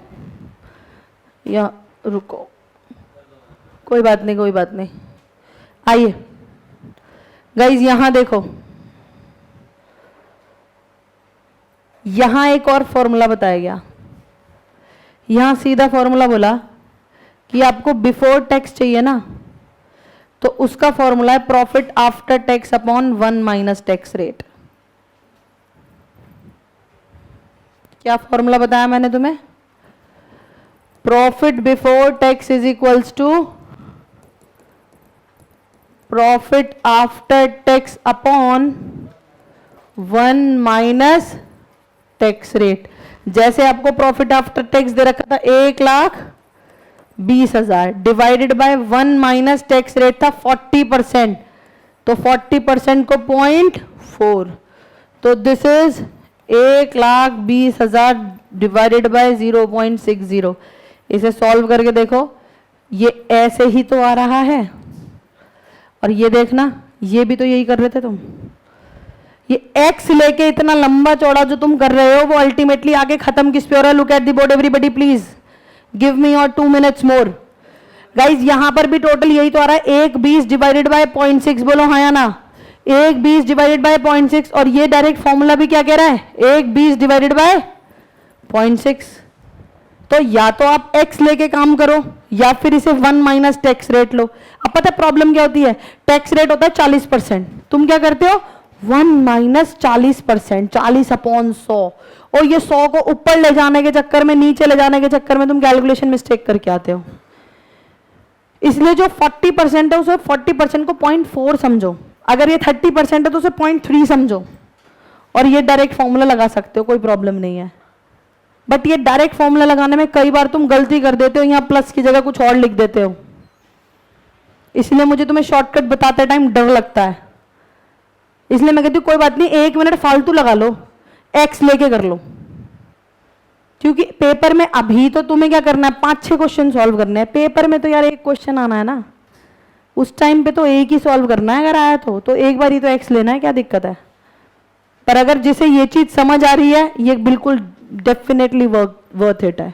या रुको? कोई बात नहीं, कोई बात नहीं। आइए गाइज, यहां देखो, यहां एक और फॉर्मूला बताया गया। यहां सीधा फॉर्मूला बोला कि आपको बिफोर टैक्स चाहिए ना, तो उसका फॉर्मूला है profit after tax upon 1 minus tax rate. क्या फॉर्मूला बताया मैंने तुम्हें? Profit before tax is equals to profit after tax upon 1 minus tax rate. जैसे आपको प्रॉफिट आफ्टर टैक्स दे रखा था 1,20,000 divided by 1 minus tax rate था 40%, तो 40% को 0.4, तो दिस इज 1,20,000 डिवाइडेड बाय 0.60। इसे सॉल्व करके देखो, ये ऐसे ही तो आ रहा है, और ये देखना, ये भी तो यही कर रहे थे तुम। ये x लेके इतना लंबा चौड़ा जो तुम कर रहे हो वो अल्टीमेटली आगे खत्म किस पे हो रहा है? Look at the board everybody please, give me और 2 मिनट्स मोर। गाइज यहां पर भी टोटल यही तो आ रहा है, 1,20 डिवाइडेड बाय 0.6। बोलो हाँ या ना? 1,20 डिवाइडेड बाय 0.6, और ये डायरेक्ट फॉर्मूला भी क्या कह रहा है? 1,20 डिवाइडेड बाय 0.6। तो या तो आप x लेके काम करो या फिर इसे 1 माइनस टैक्स रेट लो। अब पता है प्रॉब्लम क्या होती है? टैक्स रेट होता है 40%, तुम क्या करते हो? 1 माइनस 40%, 40 अपॉन 100, और ये 100 को ऊपर ले जाने के चक्कर में, नीचे ले जाने के चक्कर में तुम कैलकुलेशन मिस्टेक करके आते हो। इसलिए जो 40% है उसे 40% को 0.4 समझो, अगर ये 30% है तो उसे 0.3 समझो, और ये डायरेक्ट फॉर्मूला लगा सकते हो, कोई प्रॉब्लम नहीं है। बट ये डायरेक्ट फॉर्मूला लगाने में कई बार तुम गलती कर देते हो, यहाँ प्लस की जगह कुछ और लिख देते हो, इसलिए मुझे तुम्हें शॉर्टकट बताते टाइम डर लगता है। इसलिए मैं कहती हूँ कोई बात नहीं, 1 मिनट फालतू लगा लो, एक्स लेके कर लो, क्योंकि पेपर में अभी तो तुम्हें क्या करना है? 5-6 क्वेश्चन सॉल्व करने हैं। पेपर में तो यार 1 क्वेश्चन आना है ना, उस टाइम पे तो एक ही सॉल्व करना है, अगर आया तो एक बार ही तो एक्स लेना है, क्या दिक्कत है? पर अगर जिसे ये चीज समझ आ रही है, ये बिल्कुल डेफिनेटली वर्थ इट है।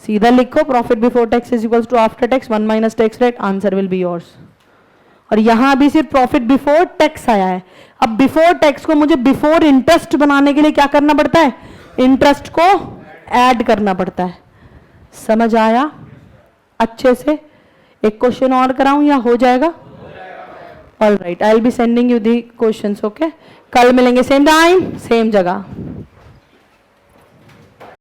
सीधा लिखो profit before tax is equals to after tax 1 minus tax rate, answer will be yours. और यहां अभी सिर्फ प्रॉफिट बिफोर टैक्स आया है। अब बिफोर टैक्स को मुझे बिफोर इंटरेस्ट बनाने के लिए क्या करना पड़ता है? इंटरेस्ट को ऐड करना पड़ता है। समझ आया अच्छे से? एक क्वेश्चन और कराऊं या हो जाएगा? All right, I will be sending you the questions. Okay, कल मिलेंगे सेम टाइम सेम जगह।